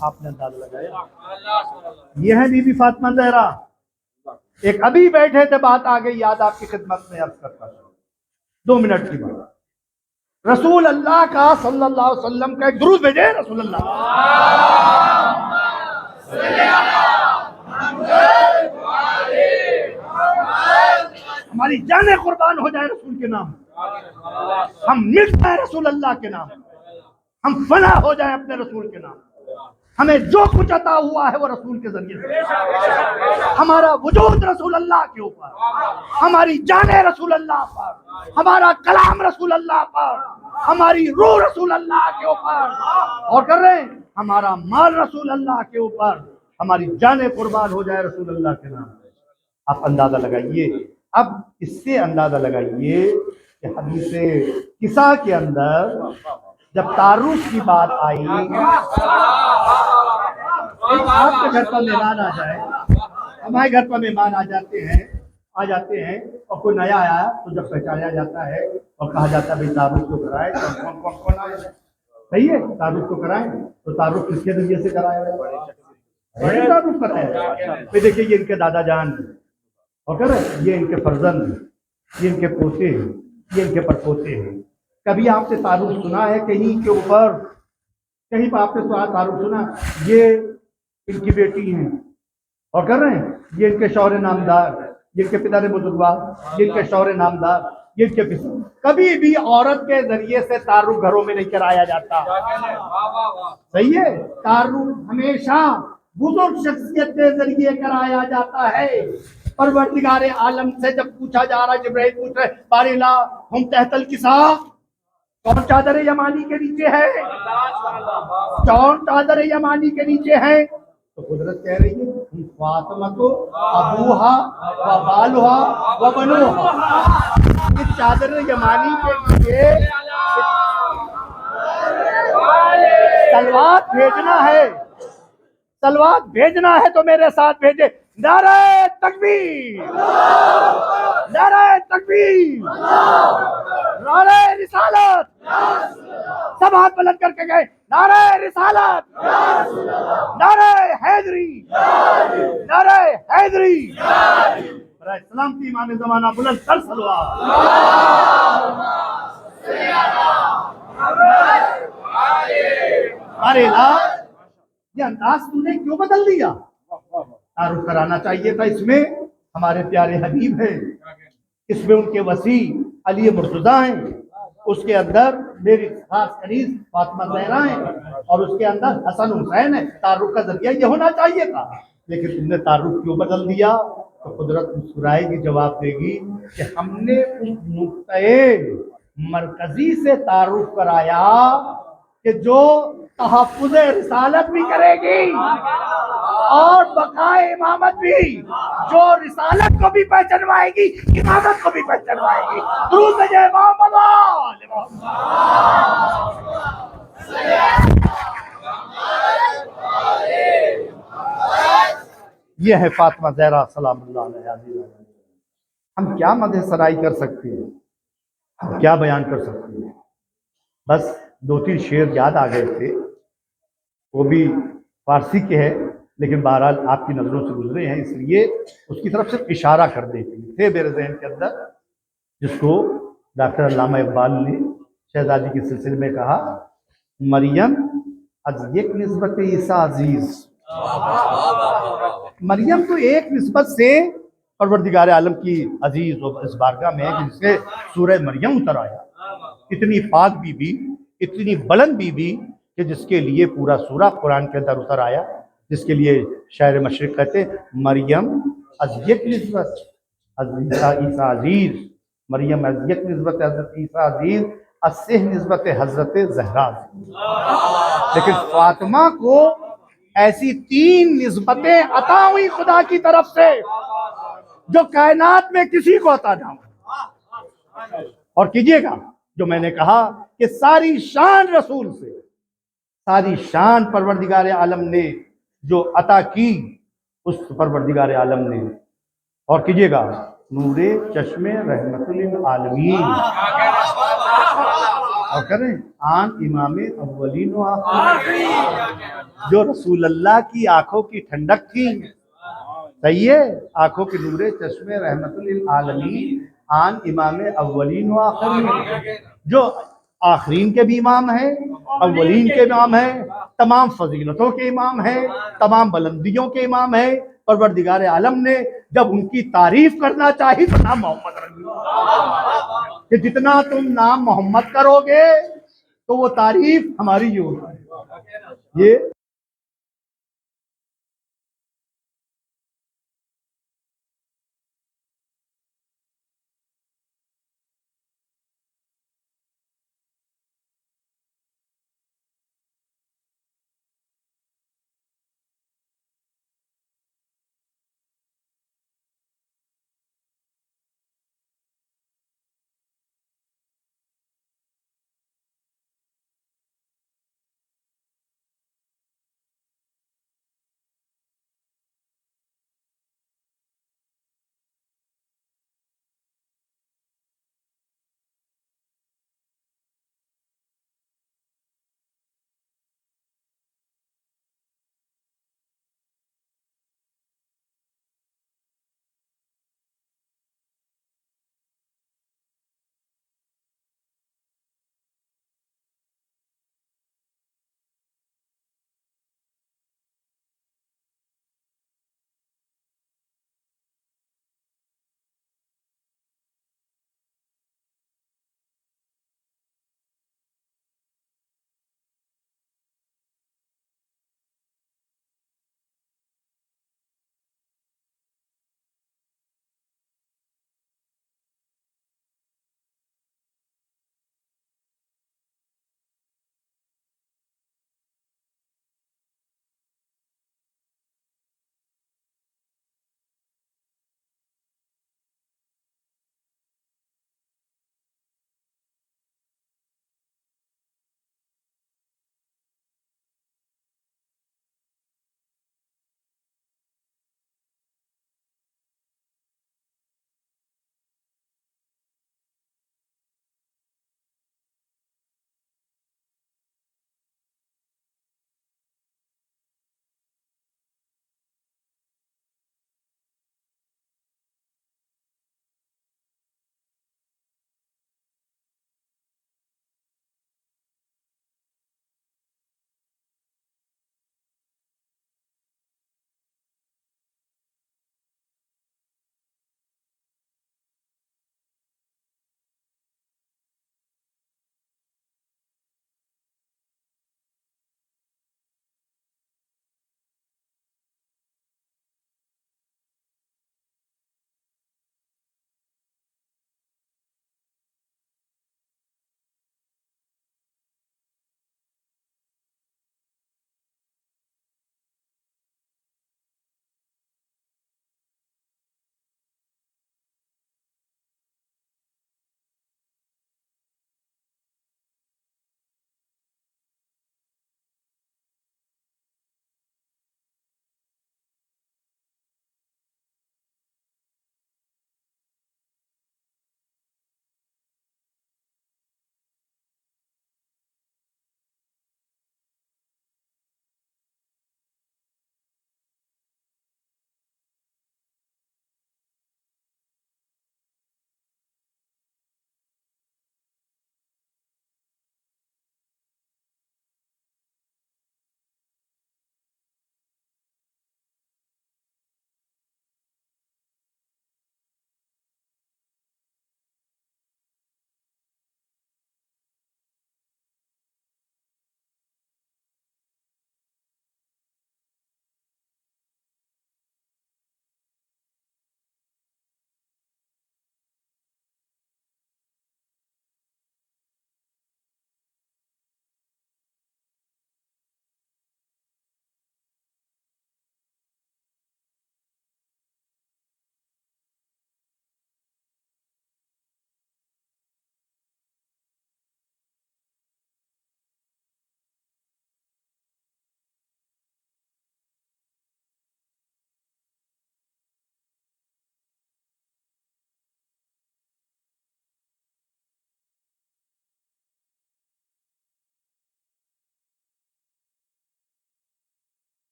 آپ نے اندازہ لگایا, یہ ہے بی بی فاطمہ زہرا. ایک ابھی بیٹھے تھے, بات آ گئی یاد, آپ کی خدمت میں عرض کرتا ہوں, 2 منٹ کی بات. رسول اللہ کا صلی اللہ علیہ وسلم کا ایک درود بھیجے. رسول اللہ ہماری جانیں قربان ہو جائے رسول کے نام, ہم مٹ جائیں رسول اللہ کے نام, ہم فنا ہو جائیں اپنے رسول کے نام. ہمیں جو کچھ عطا ہوا ہے وہ رسول کے ذریعے سے, ہمارا وجود رسول اللہ کے اوپر, ہماری جانیں رسول اللہ پر, ہمارا کلام رسول اللہ پر, ہماری روح رسول اللہ کے اوپر, اور کر رہے ہیں ہمارا مال رسول اللہ کے اوپر, ہماری جانیں قربان ہو جائے رسول اللہ کے نام. آپ اندازہ لگائیے. اب اس سے اندازہ لگائیے کہ حدیث کسا کے اندر جب تعارف کی بات آئی, آپ کے گھر پر مہمان آ جائے, ہمارے گھر پر مہمان آ جاتے ہیں اور کوئی نیا آیا تو جب پہچانا جاتا ہے اور کہا جاتا ہے بھائی تعارف تو کرائے, کون آیا, صحیح ہے, تعارف تو کرائیں. تو تعارف کس کے ذریعے سے کرایا ہے؟ تعارف کرایا. پھر دیکھیے یہ ان کے دادا جان اور کر یہ ان کے فرزند, یہ ان کے پوتے ہیں, یہ ان کے پڑپوتے ہیں. کبھی آپ سے تعارف سنا ہے کہیں کے اوپر, کہیں پر آپ نے تعارف سنا یہ ان کی بیٹی ہیں اور کر رہے ہیں, یہ ان کے شوہر نامدار, یہ ان کے پتا نے بزرگوار, یہ ان کے شوہر نامدار, یہ ان کے پتا. کبھی بھی عورت کے ذریعے سے تعارف گھروں میں نہیں کرایا جاتا, صحیح ہے. تعارف ہمیشہ بزرگ شخصیت کے ذریعے کرایا جاتا ہے. پروردگار عالم سے جب پوچھا جا رہا, جبرائیل پوچھ رہے باری لا ہم تحت الکساء, کون چادر یمانی کے نیچے ہے, کون چادر یمانی کے نیچے ہے؟ تو قدرت کہہ رہی ہے فاطمہ کو ابوہا و بالہا و بنوہا. اس چادر یمانی کے نیچے سلوات بھیجنا ہے, سلوات بھیجنا ہے تو میرے ساتھ بھیجے. نعرہ تکبیر, نعرہ تکبیر, نعرہ رسالت. سب ہاتھ بلند کر کے گئے, نعرہ رسالت, نعرہ حیدری, نعرہ حیدری. سلامتی امام زمانہ بلند کر سلوات. ارے لا یہ انداز تم نے کیوں بدل دیا؟ تعارف کرانا چاہیے تھا. اس میں ہمارے پیارے حبیب ہیں, اس میں ان کے وسیع علی مرتضیٰ ہیں, اس کے اندر میری خاص قریب فاطمہ زہرا ہیں, اور اس کے اندر حسن حسین ہے. تعارف کا ذریعہ یہ ہونا چاہیے تھا, لیکن تم نے تعارف کیوں بدل دیا؟ تو قدرت مسکرائے گی، جواب دے گی کہ ہم نے اس نقطۂ مرکزی سے تعارف کرایا کہ جو تحفظ رسالت بھی کرے گی اور بقائے امامت بھی، جو رسالت کو بھی پہچنوائے گی، امامت کو بھی پہچنوائے گی۔ درود بھیجے محمد آل محمد۔ یہ ہے فاطمہ زہرا سلام اللہ علیہا۔ ہم کیا مدح سرائی کر سکتے ہیں، ہم کیا بیان کر سکتے ہیں؟ بس دو تین شعر یاد آ گئے تھے، وہ بھی فارسی کے ہیں لیکن بہرحال آپ کی نظروں سے گزرے ہیں، اس لیے اس کی طرف صرف اشارہ کر دیتے تھے میرے ذہن کے اندر، جس کو ڈاکٹر علامہ اقبال نے شہزادی کے سلسلے میں کہا، مریم از یک نسبت عیسیٰ عزیز۔ مریم تو ایک نسبت سے پروردگار عالم کی عزیز و اس بارگاہ میں ہے کہ جس سے سورہ مریم اتر آیا، اتنی پاک بی بی، اتنی بلند بی بی کہ جس کے لیے پورا سورہ قرآن کے اندر اتر آیا، جس کے لیے شاعر مشرق کہتے مریم از یک نسبت از عیسیٰ عزیز، مریم از یک نسبت حضرت عیسیٰ عزیز، از سہ نسبت حضرت زہرا۔ لیکن فاطمہ کو ایسی تین نسبتیں عطا ہوئی خدا کی طرف سے جو کائنات میں کسی کو عطا نہ ہو۔ اور کیجئے گا جو میں نے کہا کہ ساری شان رسول سے، ساری شان پروردگار عالم نے جو عطا کی، اس پروردگار عالم نے، اور کیجئے گا نور چشم رحمت للعالمین، اور کریں آن امام اولین و آخرین، جو رسول اللہ کی آنکھوں کی ٹھنڈک تھی، صحیح ہے، آنکھوں کی نور چشم رحمت للعالمین، آن امام اولین و آخرین، جو آخرین کے بھی امام ہیں، اولین کے امام ہیں، تمام فضیلتوں کے امام ہیں، تمام بلندیوں کے امام ہیں۔ پروردگار عالم نے جب ان کی تعریف کرنا چاہی تو نام محمد رکھ دیا کہ جتنا تم نام محمد کرو گے تو وہ تعریف ہماری یہ ہوگی۔ یہ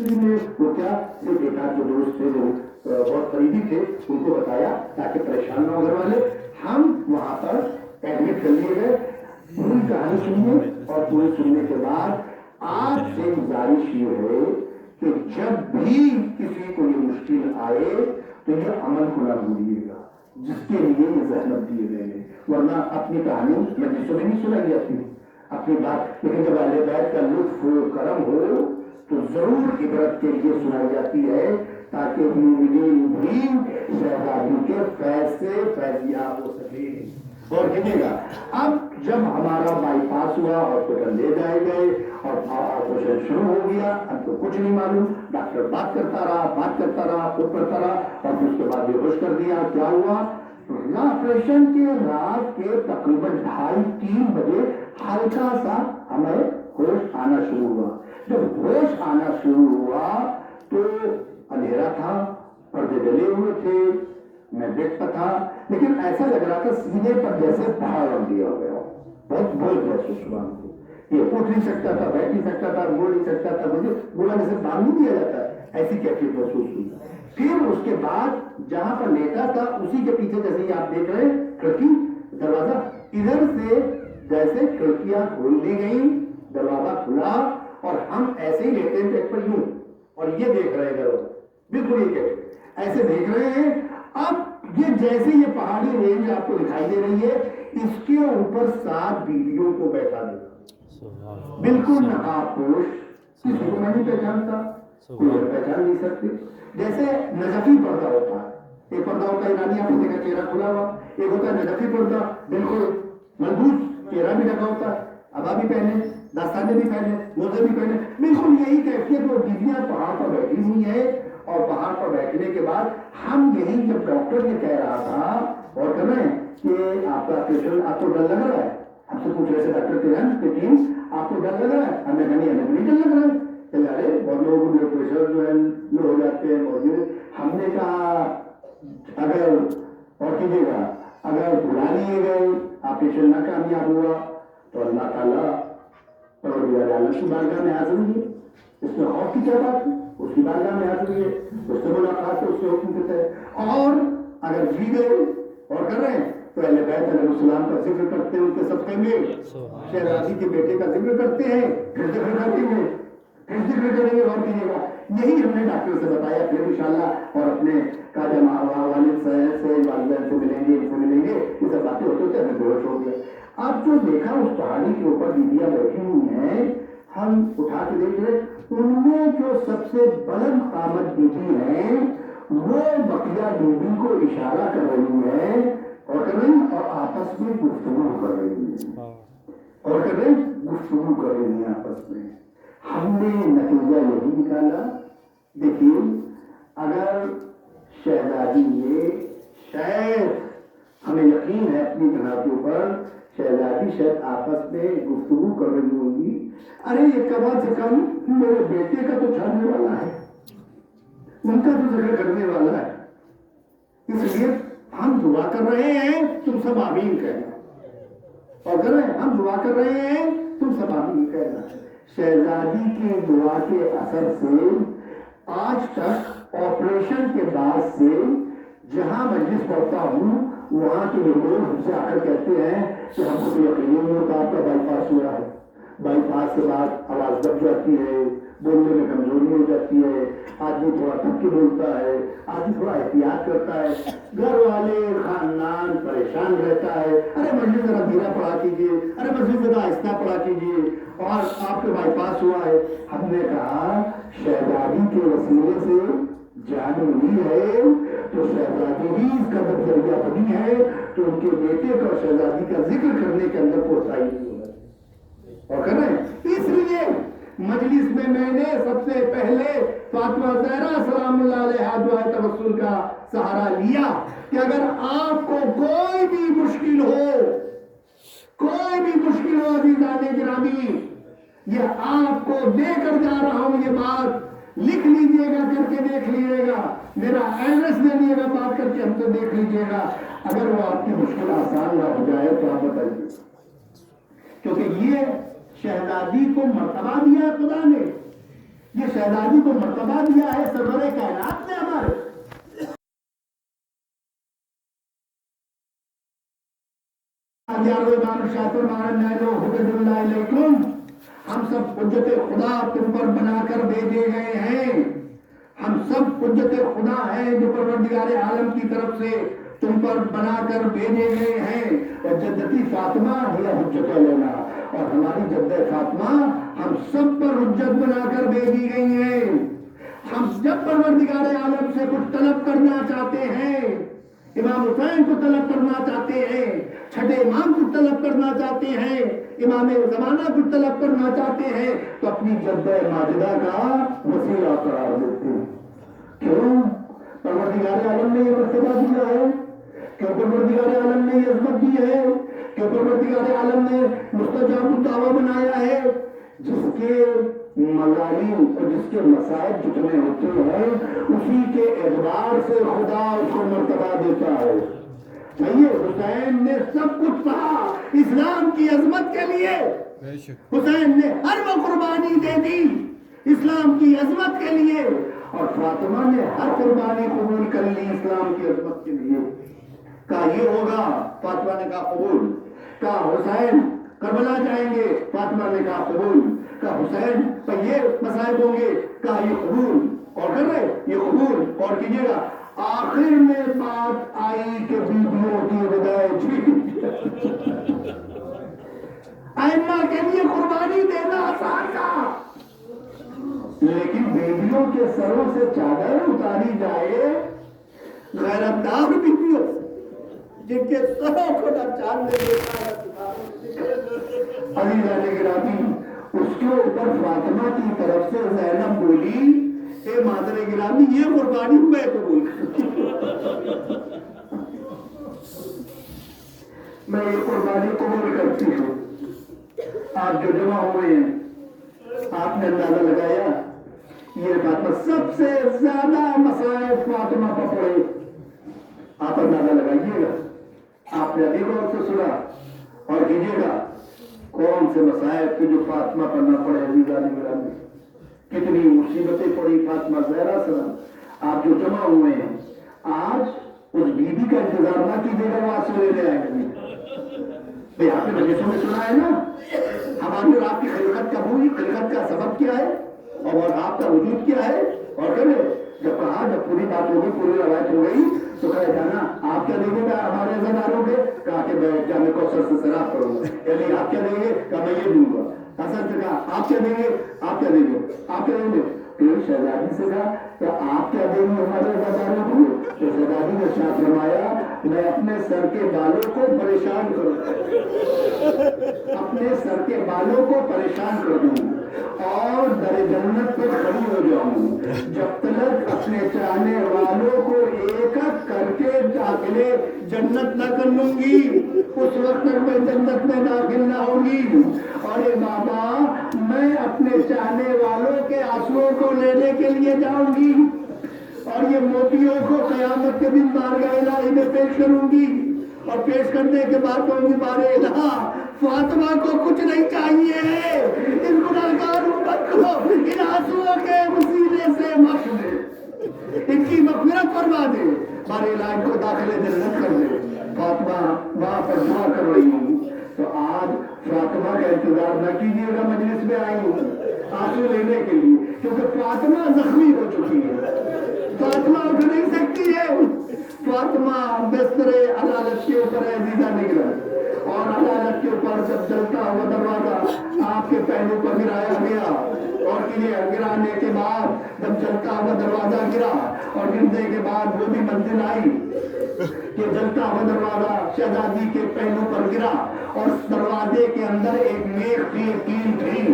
نے وہ کیا صرف ایک آدھ جو دوست تھے جو بہت قریبی تھے ان کو بتایا تاکہ پریشان نہ ہو گھر والے. ہم وہاں پر ایڈمٹ کر لیے گئے. پوری کہانی سنیے اور پوری سننے کے بعد آپ سے گزارش یہ ہے کہ جب بھی کسی کو یہ مشکل آئے تو یہ عمل کو نہ بھولیے گا جس کے لیے یہ زحمت دیے گئے ہیں. ورنہ اپنی کہانی مجلسوں میں نہیں سنائی جاتی اپنی بات, لیکن جب اہل بیت کا لطف ہو کرم ہو تو ضرور عبرت کے لیے سنائی جاتی ہے تاکہ مومنین بھی شہزادی کے فیض سے فیضیاب ہو سکے. اور کہیے گا اب جب ہمارا بائی پاس ہوا ہاسپٹل لے جائے گئے اور آپریشن شروع ہو گیا, اب تو کچھ نہیں معلوم. ڈاکٹر بات کرتا رہا خود کرتا رہا اور پھر اس کے بعد بے ہوش کر دیا. کیا ہوا؟ آپریشن کے رات کے تقریباً 2:30-3 بجے ہلکا سا ہمیں ہوش آنا شروع ہوا. جب ہوش آنا شروع ہوا تو اندھیرا تھا, پردے ڈلے ہوئے تھے, میں دیکھتا تھا لیکن ایسا لگ رہا تھا سینے پر جیسے پہاڑ رکھ دیا گیا. بہت بہت محسوس ہوا ہم کو. یہ اٹھ نہیں سکتا تھا, بیٹھ نہیں سکتا تھا, بول نہیں سکتا تھا, مجھے بولا جیسے باندھ نہیں دیا جاتا ہے, ایسی کیفیت محسوس ہوئی. پھر اس کے بعد جہاں پر لیٹا تھا اسی کے پیچھے جیسے ہی آپ دیکھ رہے ہیں کھڑکی دروازہ, ادھر سے جیسے کھڑکیاں کھول دی گئی, دروازہ کھلا اور ہم ایسے ہی لیٹے ہیں پیٹ پر یوں اور یہ دیکھ رہے ہیں بالکل یہ کہ ایسے دیکھ رہے ہیں. اب یہ جیسے یہ پہاڑی رینج آپ کو دکھائی دے رہی ہے اس کے اوپر 7 بیویوں کو بیٹھا دیا بالکل نقاب پوش. کسی کو میں نہیں پہچانتا, کوئی پہچان نہیں سکتے. جیسے نجفی پردہ ہوتا ہے, ایک پردہ ہوتا ہے ایرانی, آپ نے دیکھا چہرہ کھلا ہوا, ایک ہوتا ہے نجفی پردہ بالکل ملبوس, چہرہ بھی ڈھکا ہوتا ہے, ابا بھی پہنے, دستانے بھی پہنے, موزے بھی پہنے, بالکل یہی کیفیت وہ بیویاں پہاڑ پر بیٹھی ہوئی ہے. اور پہاڑ پر بیٹھنے کے بعد ہم یہی جب ڈاکٹر یہ کہہ رہا تھا اور کر رہے ہیں کہ آپ کا آپریشن آپ کو ڈر لگ رہا ہے, ہم سے پوچھ رہے تھے ڈاکٹر کے ٹیم آپ کو ڈر لگ رہا ہے, ہم نے کہا نہیں ڈر لگ رہا ہے. ارے بہت لوگوں کو بلڈ پریشر جو ہے لو ہو جاتے ہیں موجود. ہم نے کہا اگر اور کیجیے گا اگر بلا لیے گئے آپریشن نہ کامیاب ہوا تو اللہ تعالیٰ پروردگار عالم کی بارگاہ میں حاضر ہوئی. اس میں خوف کی کیا بات ہے, اس کی بارگاہ میں حاضر ہوئی, اس سے ملاقات ہے, اس کے حکم دیتا ہے. اور اگر جی گئے اور کر رہے ہیں تو اہل بیت علیہ السلام کا ذکر کرتے ہیں, ان کے صدقے میں شہزادی کے بیٹے کا ذکر کرتے ہیں, پھر ذکر کرتے ہیں, پھر ذکر کریں گے. اور کیجیے گا یہی ہم نے ڈاکٹر سے بتایا, پھر انشاءاللہ اور اپنے والد سے والدین سے ملیں گے, ان سے ملیں گے, یہ سب باتیں ہوتے ہوتے ہمیں بے ہوش ہو گیا. آپ جو دیکھا اس پہاڑی کے اوپر بیویاں بیٹھی ہوئی ہیں, ہم اٹھا کے دیکھ رہے, ان میں جو سب سے بلند قامت بیوی ہیں وہ بقیہ بیوی کو اشارہ کر رہی ہے اور کر رہی اور آپس میں گفتگو کر رہی ہے اور کر رہی گفتگو کر رہی ہیں آپس میں. ہم نے نتیجہ یہی نکالا, دیکھیے اگر شہزادی یہ شاید ہمیں یقین ہے اپنی جنابیوں پر شہزادی شاید آپس میں گفتگو کر رہی ہوگی, ارے یہ کم سے کم میرے بیٹے کا تو چھانے والا ہے, ان کا تو ذکر کرنے والا ہے, اس لیے ہم دعا کر رہے ہیں تم سب آمین کہنا, اور کر رہے ہیں ہم دعا کر رہے ہیں تم سب آمین کہنا. شہزادی کی دعا کے اثر سے آج تک آپریشن کے بعد سے جہاں مجلس پڑھتا ہوں وہاں کے لوگ ہم سے آ کر کہتے ہیں کہ ہم کو تو یقین نہیں ہوتا آپ کا بائی پاس ہوا ہے. بائی پاس کے بعد آواز دب جاتی ہے, بولنے میں کمزوری ہو جاتی ہے, آدمی تھوڑا تھک کے بولتا ہے, آدمی تھوڑا احتیاط کرتا ہے, گھر والے خاندان پریشان رہتا ہے, ارے مسجد ذرا دھیرا پڑھا کیجیے, ارے مسجد ذرا آہستہ پڑھا کیجیے, اور آپ کے بائی پاس ہوا ہے. ہم نے کہا شہزادی کے وسیلے سے جان ملی ہے تو شہزادی بھی اس کا ذریعہ بنی ہے, تو ان کے بیٹے کا شہزادی کا ذکر کرنے کے اندر کوتاہی نہیں ہوگا. اور کر رہے ہیں اس لیے مجلس میں نے سب سے پہلے فاطمہ زہرا سلام اللہ علیہا دعائے توسل کا سہارا لیا کہ اگر آپ کو کوئی بھی مشکل ہو عزیزان گرامی, یہ آپ کو دے کر جا رہا ہوں, یہ بات لکھ لیجئے گا, کر کے دیکھ لیجئے گا, میرا ایڈریس دے دیجئے گا, بات کر کے ہم سے دیکھ لیجئے گا. اگر وہ آپ کی مشکل آسان نہ ہو جائے تو آپ بتائیے, کیونکہ یہ شہزادی کو مرتبہ دیا خدا نے, یہ شہزادی کو مرتبہ دیا ہے سرور کائنات نے ہمارے. ہم سب حجت خدا تم پر بنا کر بھیجے گئے ہیں. ہم سب حجت خدا ہیں جو پروردگار عالم کی طرف سے تم پر بنا کر بھیجے گئے ہیں. اور جدتی فاطمہ ہے حجت لینا، اور ہماری جد فاطمہ ہم سب پر حجت بنا کر بھیجی گئی ہیں. ہم جب پروردگار عالم سے کچھ طلب کرنا چاہتے ہیں، امام حسین کو طلب کرنا چاہتے ہیں، چھٹے امام کو طلب کرنا چاہتے ہیں، امام زمانہ کو طلب کرنا چاہتے ہیں، تو اپنی جد ماجدہ کا وسیلہ قرار دیتے ہیں. کیوں؟ پروردگار عالم نے یہ مرتبہ دیا ہے، کیوں پروردگار عالم نے یہ عظمت دی ہے، کیوں پروردگار عالم نے مستجاب الدعوہ بنایا ہے. جس کے مظالم اور جس کے مسائل جتنے ہوتے ہیں اسی کے اعتبار سے خدا اس کو مرتبہ دیتا ہے. حسین نے سب کچھ کہا اسلام کی عظمت کے لیے. حسین نے ہر وہ قربانی دے دی اسلام کی عظمت کے لیے، اور فاطمہ نے ہر قربانی قبول کر لی اسلام کی عظمت کے لیے. کہا یہ ہوگا، فاطمہ نے کہا قبول. کہا حسین کربلا جائیں گے، فاطمہ نے کہا قبول. کہا حسین پر یہ مصائب ہوں گے، کہا یہ قبول. اور کر رہے یہ قبول اور کیجیے گا. آخر میں بات آئی کہ بیویوں کی ہدایت ائمہ کے لیے قربانی دینا آسان تھا، لیکن بیویوں کے سروں سے چادر اتاری جائے، غیرتدار بیویوں جن کے سروں کو نہ چاندنے دیتا ہے. عزیزان گرامی، اس کے اوپر فاطمہ کی طرف سے زینب بولی اے مادر گرامی یہ قربانی میں قبول میں یہ قربانی قبول کرتی ہوں. آپ جو جمع ہوئے ہیں آپ نے اندازہ لگایا یہ فاطمہ سب سے زیادہ مسائب فاطمہ پر پڑے. آپ اندازہ لگائیے گا، آپ نے ابھی غور سے سنا اور کیجیے گا کون سے مسائب کے جو فاطمہ پر نہ پڑے. عزیزان گرامی، کتنی مصیبتیں پڑی فاطمہ زہرا سلام. آپ جو جمع ہوئے ہیں آج اس بیوی کا انتظار نہ کیجیے گا، وہ آنسو لے آئے گا. آپ نے مجلسوں میں سنا ہے نا ہماری اور آپ کی خلقت کا وہی خلقت کا سبب کیا ہے اور آپ کا وجود کیا ہے. اور کرے جب کہا جب پوری بات ہو گئی، پوری روایت ہو گئی تو کہا جانا آپ کیا دیں گے ہمارے عزاداروں کے؟ کہا کہ میں جامع کوثر سے سراب کروں گا. یعنی آپ کیا دیں گے؟ کہا میں یہ دوں گا. حسن سے کہا آپ کیا دیں گے؟ آپ کیا دیں گے؟ آپ کیا دیں گے؟ پھر شہزادی سے کہا کہ آپ کیا دیں گے ہمارے عزاداروں کو؟ تو شہزادی نے ارشاد فرمایا میں اپنے سر کے بالوں کو پریشان کروں، اپنے سر کے بالوں کو پریشان کر دوں اور در جنت پر کھڑی ہو جاؤں جب تک اپنے چاہنے والوں کو ایک ایک کر کے داخلے جنت نہ کر لوں گی، اس وقت تک میں جنت میں داخل نہ ہوگی. اور اے بابا میں اپنے چاہنے والوں کے آنسوؤں کو لینے کے لیے جاؤں گی اور یہ موتیوں کو قیامت کے دن بارگاہ الہی میں پیش کروں گی، اور پیش کرنے کے بعد کہوں گی بارے الہ فاطمہ کو کچھ نہیں چاہیے، ان گناہگار امت کو ان آنسوؤں کے وسیلے سے بخش دے، ان کی مغفرت فرما دے، بارے الہ ان کو داخل جنت کر دے. فاطمہ وہاں پر دعا کر رہی ہوں. تو آج فاطمہ کا انتظار نہ کیجیے گا، مجلس میں آئی ہوں آنسو لینے کے لیے، کیونکہ فاطمہ زخمی ہو چکی ہے، فاطمہ اٹھ نہیں سکتی ہے. فاطمہ بستر عدالت کے اوپر ہے عزیزہ نگران، اور عدالت کے اوپر جب چلتا ہوا دروازہ آپ کے پہلو پر گرایا گیا، اور گرانے کے بعد جب چلتا ہوا دروازہ گرا اور گرنے کے بعد وہ بھی منزل آئی کہ جلتا ہوا دروازہ شہزادی کے پہلو پر گرا اور دروازے کے اندر ایک میخ کی کیل تھی.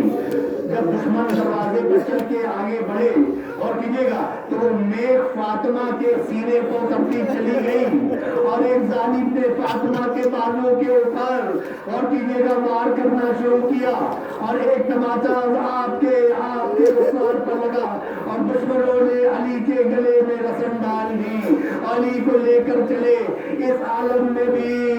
جب دشمن دروازے پر چل کے آگے بڑھے اور کیجیے گا تو وہ میخ فاطمہ کے سینے کو تبدیل چلی گئی اور ایک ظالم نے فاطمہ کے بالوں کے اوپر اور کیجیے گا وار کرنا شروع کیا اور ایک تماچا آپ کے رخسار پر لگا اور دشمنوں نے علی کے گلے میں رسن ڈال دی، علی کو لے کر چلے. اس عالم میں بھی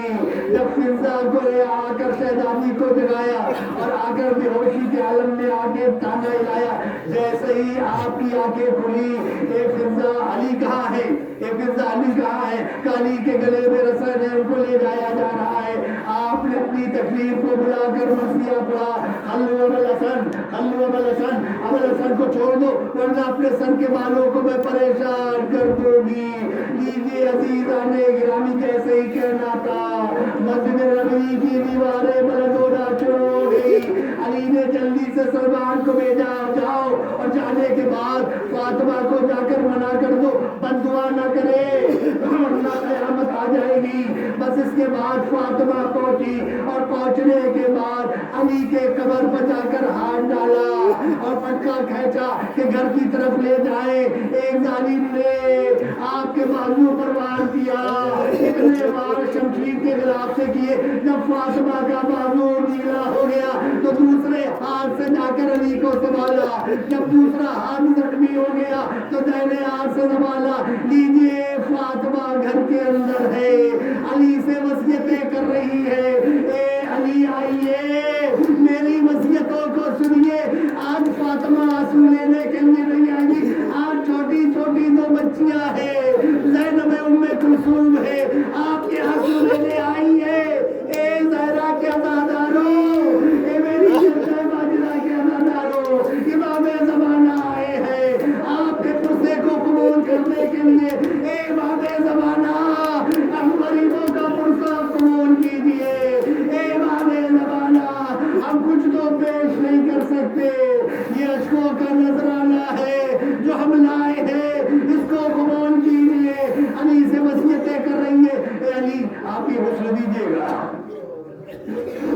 جب فضا کو آ کر شہزادی کو جگایا اور آ کر بے ہوشی کے عالم میں آنکھیں تانا ہلایا. جیسے ہی آپ کی آنکھیں کھلی ایک فرزا علی کہاں ہے, ایک فرزا علی کہاں ہے, علی کے گلے میں رسن ہے, ان کو لے جایا جا رہا ہے. آپ نے اپنی تکلیف کو بلا کر مرثیہ پڑھا, حلو ابل حسن, حلو ابل حسن, ابل حسن کو چھوڑ دو ورنہ اپنے سر کے بالوں کو میں پریشان کر دوں گی. لیجیے عزیزان گرامی, کیسے ہی کہنا تھا, مسجد نبوی کی دیواریں بلند ہونا شروع ہو گئی. علی نے جلدی سے سلمان کو بھیجا, جاؤ اور جانے کے بعد فاطمہ کو جا کر منع کر دو, بد دعا نہ کرے ورنہ قیامت آ جائے گی. بس اس کے بعد فاطمہ پہنچی اور پہنچنے کے بعد علی کے قبر پر جا کر ہاتھ ڈالا اور پٹکا کھینچا کہ گھر کی طرف لے جائے. ایک ظالم نے آپ کے بازو پر وار کیا, اتنے وار شمشیر کے غلاف سے کیے. جب فاطمہ کا بازو نیلا ہو گیا تو دوسرے ہاتھ سے جا کر علی کو سنبھالا. جب دوسرا ہاتھ زخمی ہو گیا تو دائیں ہاتھ سے سنبھالا. لیجیے فاطمہ گھر کے اندر ہے, علی سے وصیتیں کر رہی ہے. اے علی آئیے, میری وصیتوں کو سنیے. آج فاطمہ آنسو لینے کے لیے نہیں آئے گی, آج چھوٹی چھوٹی دو بچیاں ہیں, زینب ام کلثوم ہے, آپ کے آنسو لینے آئی ہے. اے زہرا کے عزاداروں, اے میری شہزادہ ماجدہ کے عزاداروں, امام زمانہ آئے ہیں آپ کے پرسے کو قبول کرنے کے لیے. اے امام زمانہ, ہم غریبوں کا پرسہ قبول کیجیے. اے امام زمانہ, ہم کچھ تو پیش نہیں کر سکتے, یہ اشکوں کا نذرانہ ہے جو ہم لائے ہیں, اس کو قبول کیجیے. علی سے وصیتیں کر رہی ہے. اے علی, آپ ہی غسل دیجیے گا.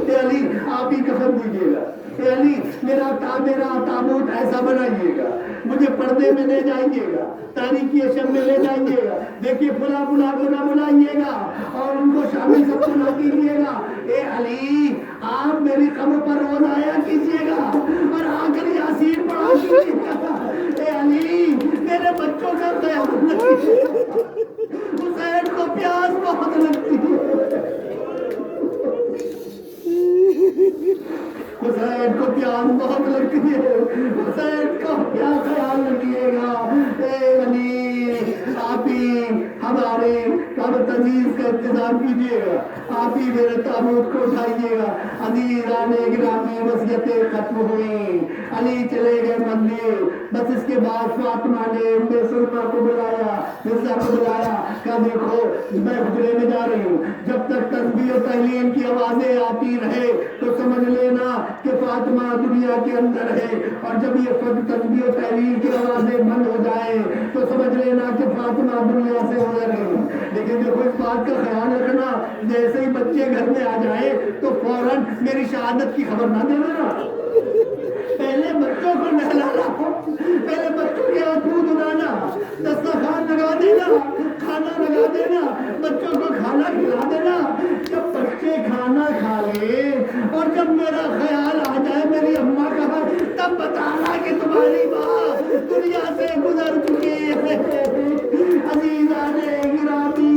اے علی, آپ ہی کفن دیجیے گا. اے علی, میرا تابوت ایسا بنائیے گا, مجھے پردے میں لے جائیے گا, تاریکی شب میں لے جائیے گا. دیکھیے فلاں فلاں کو نہ بلائیے گا اور ان کو شامل سب کو نہ کیجیے گا. اے علی, آپ میری قبر پر روز آیا کیجیے گا اور آ کر یاسین پڑھا کیجیے گا. اے علی, میرے بچوں کا خیال رکھیے. حسین کو پیاس بہت لگتی ہے, حسین کو پیاس بہت لگتی ہے, حسین کا کیا خیال رکھیے گا. اے علی, آپ ہی ہمارے قبر تجویز کا انتظام کیجیے گا, آپ ہی میرے تابوت کو اٹھائیے گا. عزیزان گرامی, وصیتیں ختم ہوئی, علی چلے گئے مندر. بس اس کے بعد فاطمہ نے ام سلمہ کو بلایا, مرزا کو بلایا, کہا دیکھو میں حجرے میں جا رہی ہوں, جب تک تسبیح و تحلیل کی آوازیں آتی رہے تو سمجھ لینا کہ فاطمہ دنیا کے اندر ہے, اور جب یہ تسبیح و تحلیل کی آوازیں بند ہو جائیں تو سمجھ لینا کہ فاطمہ دنیا سے ہو گئی. لیکن دیکھو اس بات کا خیال رکھنا, جیسے ہی بچے گھر میں آ جائیں تو فوراً میری شہادت کی خبر نہ دینا. پہلے بچوں کو نہلانا, پہلے بچوں کے ہاتھ منہ دھلانا, دسترخوان لگا دینا, کھانا لگا دینا, بچوں کو کھانا کھلا دینا. جب بچے کھانا کھا لیں اور جب میرا خیال آ جائے میری اماں کہاں, تب بتانا کہ تمہاری ماں دنیا سے گزر چکی ہے. عزیزان گرامی,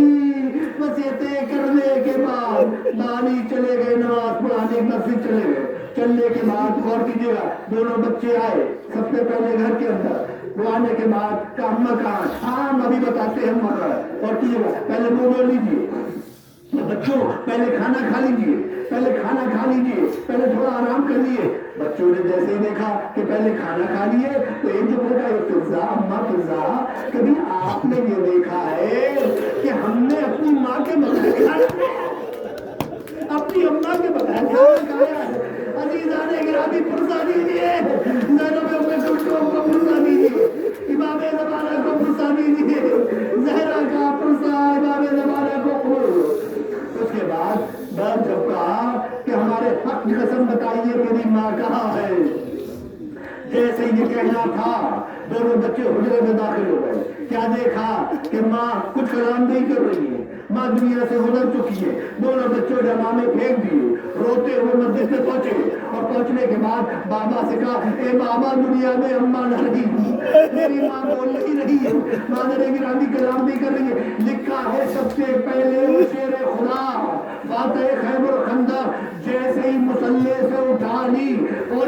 وصیتیں کرنے کے بعد نانی چلے گئے نماز پڑھانے, مسجد چلے گئے. چلنے کے بعد غور کیجیے گا, دونوں بچے آئے سب سے پہلے گھر کے اندر. وہ آنے کے بعد اماں کہاں, ہاں ابھی بتاتے ہیں اماں کا. اور کیجیے گا, پہلے منہ دھو لیجیے بچوں, پہلے کھانا کھا لیجیے, پہلے کھانا کھا لیجیے, پہلے تھوڑا آرام کر لیجیے. بچوں نے جیسے ہی دیکھا کہ پہلے کھانا کھا لیے تو ایک جو بولا, فضا, اماں فضا, کبھی آپ نے یہ دیکھا ہے کہ ہم نے اپنی ماں کے بغیر کھانا, اپنی اماں کے بغیر کھانا کھایا ہے؟ عزیزان گرامی, پرسہ دیجیے, زینب ام کلثوم کو پرسہ دیجیے, امام زمانہ کو پرسہ دیجیے, زہرا کا پرسہ امام زمانہ کو قبول. اس کے بعد جب کہا کہ ہمارے حق کی قسم بتائیے میری ماں کہاں ہے, جیسے یہ کہنا تھا دونوں بچے حجرے میں داخل ہو گئے. کیا دیکھا کہ ماں کچھ کلام نہیں کر رہی ہے, ماں دنیا سے گزر چکی ہے. دونوں بچوں نے امامے پھینک دیے, روتے ہوئے مسجد میں پہنچے اور پہنچنے کے بعد بابا سے کہا, اے بابا دنیا میں اماں نہ رہی, میری ماں بول نہیں رہی ہے, مادر گرامی کلام نہیں کر رہی ہے. لکھا ہے سب سے پہلے وہ شیر خدا فاتح خیبر خندق جیسے ہی مسلح سے اٹھا لی اور